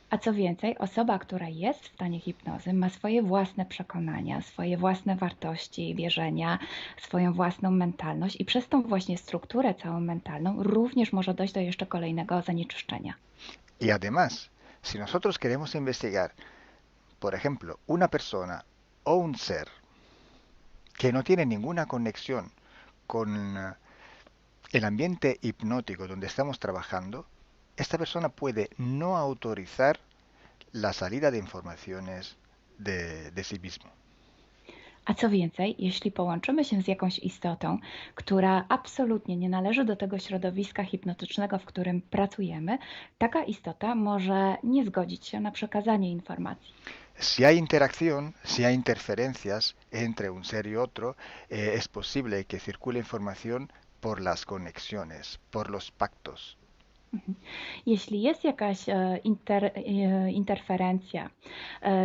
A co więcej, osoba, która jest w stanie hipnozy, ma swoje własne przekonania, swoje własne wartości, wierzenia, swoją własną mentalność i przez tą właśnie strukturę całą mentalną również może dojść do jeszcze kolejnego zanieczyszczenia. Y además, si nosotros queremos investigar, por ejemplo, una persona o un ser que no tiene ninguna conexión con el ambiente hipnótico donde estamos trabajando, esta persona puede no autorizar la salida de informaciones de sí mismo. A co więcej, jeśli połączymy się z jakąś istotą, która absolutnie nie należy do tego środowiska hipnotycznego, w którym pracujemy, taka istota może nie zgodzić się na przekazanie informacji. Si hay interacción, si hay interferencias entre un ser y otro, es posible que circule información por las conexiones, por los pactos. Jeśli jest jakaś interferencja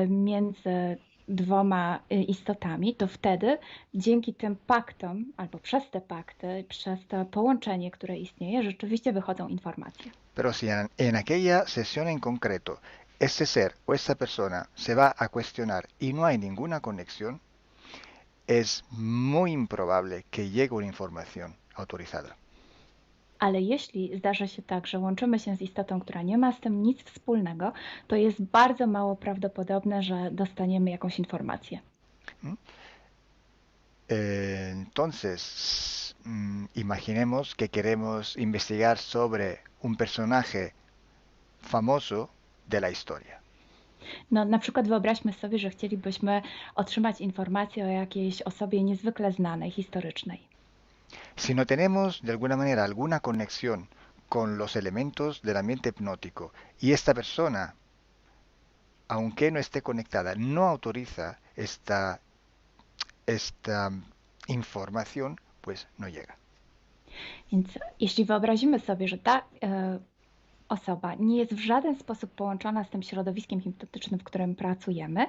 między dwoma istotami, to wtedy dzięki tym paktom, albo przez te pakty, przez to połączenie, które istnieje, rzeczywiście wychodzą informacje. Pero si en aquella sesión en concreto ese ser o esa persona se va a cuestionar y no hay ninguna conexión, es muy improbable que llegue una información autorizada. Ale jeśli zdarzy się tak, że łączymy się z istotą, która nie ma z tym nic wspólnego, to jest bardzo mało prawdopodobne, że dostaniemy jakąś informację. Entonces, imaginemos que queremos investigar sobre un personaje famoso de la historia. No, na przykład wyobraźmy sobie, że chcielibyśmy otrzymać informację o jakiejś osobie niezwykle znanej, historycznej. Si no tenemos de alguna manera alguna conexión con los elementos del ambiente hipnótico y esta persona, aunque no esté conectada, no autoriza esta información, pues no llega. Więc jeśli wyobrazimy sobie, że ta osoba nie jest w żaden sposób połączona z tym środowiskiem hipnotycznym, w którym pracujemy,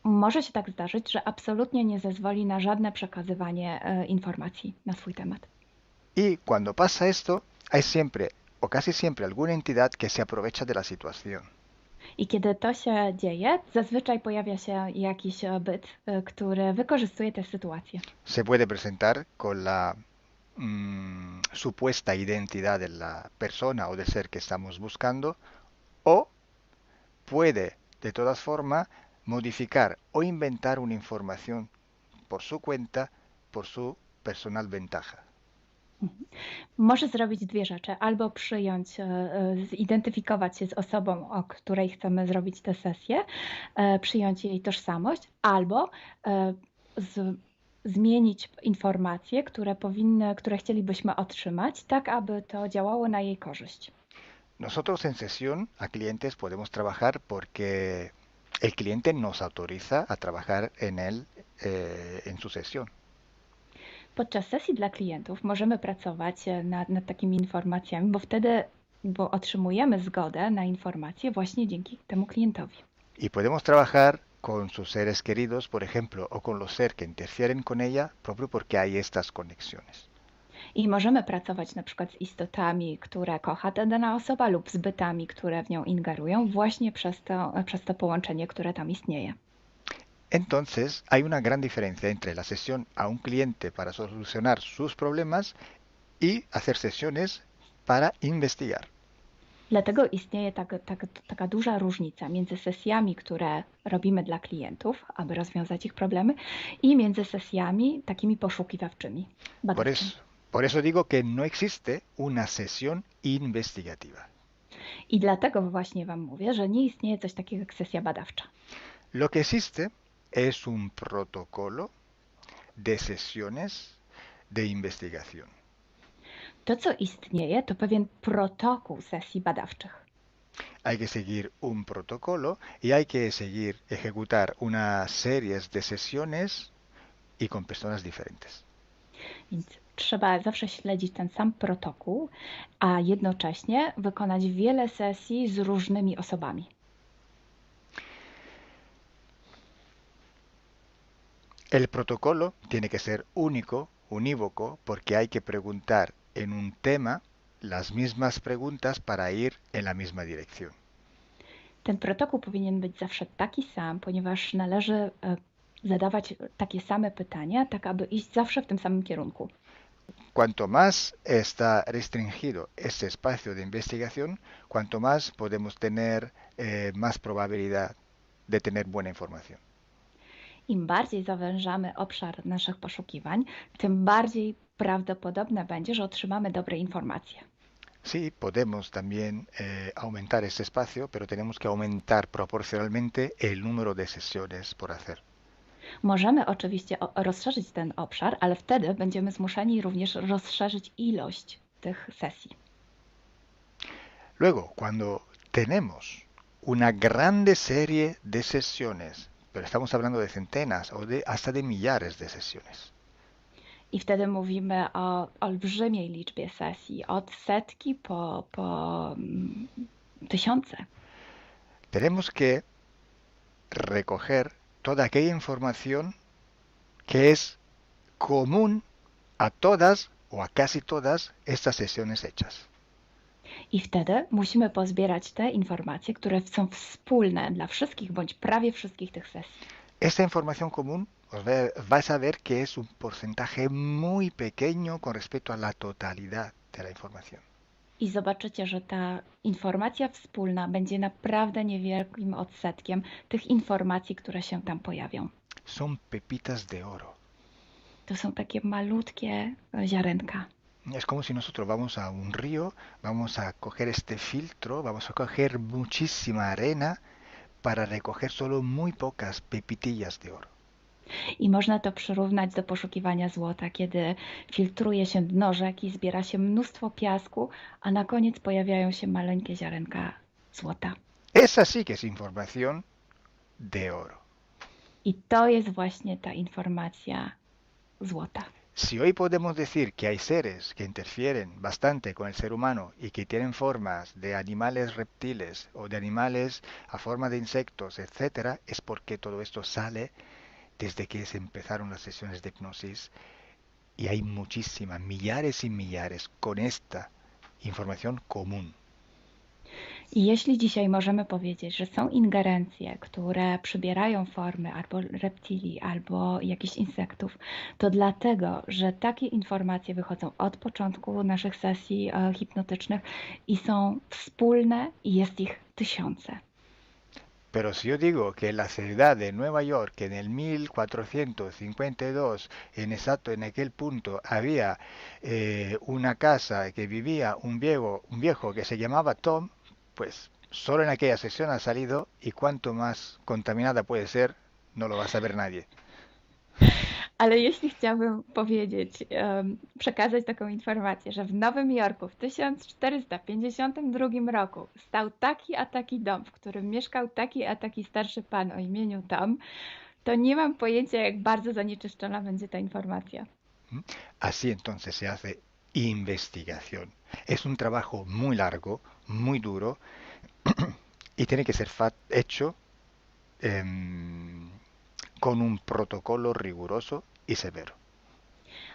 może się tak zdarzyć, że absolutnie nie zezwoli na żadne przekazywanie informacji na swój temat. Y cuando pasa esto, hay siempre o casi siempre alguna entidad que se aprovecha de la situación. I kiedy to się dzieje, zazwyczaj pojawia się jakiś byt, który wykorzystuje tę sytuację. Se puede presentar con la supuesta identidad de la persona o del ser que estamos buscando, o puede de todas formas modificar o inventar una información por su cuenta, por su personal ventaja. Może zrobić dwie rzeczy. Albo przyjąć, zidentyfikować się z osobą, o której chcemy zrobić tę sesję, przyjąć jej tożsamość, albo zmienić informacje, które chcielibyśmy otrzymać, tak aby to działało na jej korzyść. Nosotros en sesión a clientes podemos trabajar porque el cliente nos autoriza a trabajar en él en su sesión. Podczas sesji dla klientów możemy pracować nad takimi informacjami, bo otrzymujemy zgodę na informacje właśnie dzięki temu klientowi. Y podemos trabajar con sus seres queridos, por ejemplo, o con los seres que interfieren con ella, propio porque hay estas conexiones. I możemy pracować na przykład z istotami, które kocha ta dana osoba, lub z bytami, które w nią ingerują, właśnie przez to połączenie, które tam istnieje. Entonces, hay una gran diferencia entre la sesión a un cliente para solucionar sus problemas y hacer sesiones para investigar. Dlatego istnieje taka duża różnica między sesjami, które robimy dla klientów, aby rozwiązać ich problemy, i między sesjami takimi poszukiwawczymi, badawczymi. Por eso digo que no existe una sesión investigativa. I dlatego właśnie Wam mówię, że nie istnieje coś takiego jak sesja badawcza. Lo que existe es un protocolo de sesiones de investigación. To, co istnieje, to pewien protokół sesji badawczych. Hay que seguir un protocolo y hay que seguir, ejecutar una serie de sesiones y con personas diferentes. Więc trzeba zawsze śledzić ten sam protokół, a jednocześnie wykonać wiele sesji z różnymi osobami. El protocolo tiene que ser único, unívoco, porque hay que preguntar en un tema las mismas preguntas para ir en la misma dirección. Ten protokół powinien być zawsze taki sam, ponieważ należy zadawać takie same pytania, tak aby iść zawsze w tym samym kierunku. Cuanto más está restringido este espacio de investigación, cuanto más podemos tener más probabilidad de tener buena información. Im bardziej zawężamy obszar naszych poszukiwań, tym bardziej prawdopodobne będzie, że otrzymamy dobre informacje. Sí, podemos también aumentar este espacio, pero tenemos que aumentar proporcionalmente el número de sesiones por hacer. Możemy oczywiście rozszerzyć ten obszar, ale wtedy będziemy zmuszeni również rozszerzyć ilość tych sesji. Luego, cuando tenemos una grande serie de sesiones, pero estamos hablando de centenas o hasta de millares de sesiones. I wtedy mówimy o olbrzymiej liczbie sesji, od setki po tysiące. Tenemos que recoger toda aquella información que es común a todas o a casi todas estas sesiones hechas. I wtedy musimy pozbierać te informacje, które są wspólne dla wszystkich bądź prawie wszystkich tych sesji. Esta información común vais a ver que es un porcentaje muy pequeño con respecto a la totalidad de la información. I zobaczycie, że ta informacja wspólna będzie naprawdę niewielkim odsetkiem tych informacji, które się tam pojawią. Son pepitas de oro. To są takie malutkie ziarenka. Es como si nosotros vamos a un río, vamos a coger este filtro, vamos a coger muchísima arena para recoger solo muy pocas pepitillas de oro. I można to przyrównać do poszukiwania złota, kiedy filtruje się dno rzeki, zbiera się mnóstwo piasku, a na koniec pojawiają się maleńkie ziarenka złota. Esa sí que es información de oro. I to jest właśnie ta informacja złota. Si hoy podemos decir que hay seres que interfieren bastante con el ser humano y que tienen formas de animales reptiles o de animales a forma de insectos, etc., es porque todo esto sale desde que se empezaron las sesiones de hipnosis y hay muchísimas, millares y millares con esta información común. I jeśli dzisiaj możemy powiedzieć, że są ingerencje, które przybierają formy albo reptilii, albo jakichś insektów, to dlatego, że takie informacje wychodzą od początku naszych sesji hipnotycznych i są wspólne i jest ich tysiące. Pero si yo digo que en la ciudad de Nueva York, en el 1452, en aquel punto, había una casa que vivía un viejo que se llamaba Tom, pues solo en aquella sesión ha salido, y cuanto más contaminada puede ser, no lo va a saber nadie. Ale jeśli chciałbym powiedzieć, przekazać taką informację, że w Nowym Jorku w 1452 roku stał taki a taki dom, w którym mieszkał taki a taki starszy pan o imieniu Tom, to nie mam pojęcia, jak bardzo zanieczyszczona będzie ta informacja. Así entonces se hace investigación. Es un trabajo muy largo, muy duro, y tiene que ser hecho con un protocolo riguroso y severo.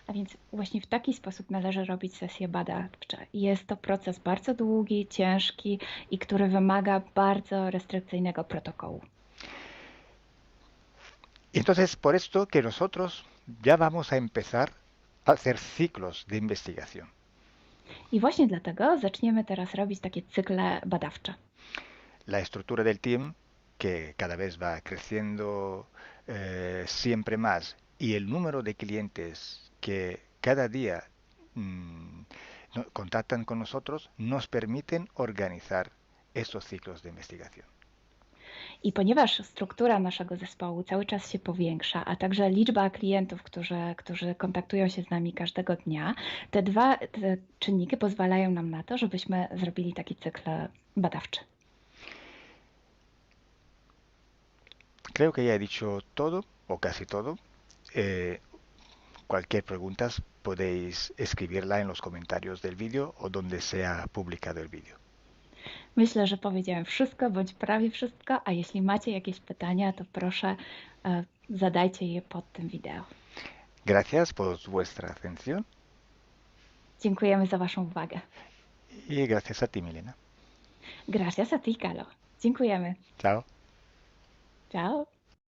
A więc właśnie w taki sposób należy robić sesje badawcze. Jest to proces bardzo długi, ciężki i który wymaga bardzo restrykcyjnego protokołu. Entonces, por esto que nosotros ya vamos a empezar a hacer ciclos de investigación. I właśnie dlatego zaczniemy teraz robić takie cykle badawcze. La estructura del team, que cada vez va creciendo siempre más, y el número de clientes que cada día contactan con nosotros, nos permiten organizar estos ciclos de investigación. I ponieważ struktura naszego zespołu cały czas się powiększa, a także liczba klientów, którzy kontaktują się z nami każdego dnia, te czynniki pozwalają nam na to, żebyśmy zrobili taki cykl badawczy. Creo que ya he dicho todo, o casi todo. Cualquier pregunta podéis escribirla en los comentarios del vídeo o donde sea publicado el vídeo. Myślę, że powiedziałem wszystko, bądź prawie wszystko, a jeśli macie jakieś pytania, to proszę zadajcie je pod tym wideo. Gracias por vuestra atención. Dziękujemy za Waszą uwagę. Y gracias a ti, Milena. Gracias a ti, Kalo. Dziękujemy. Chao. Chao.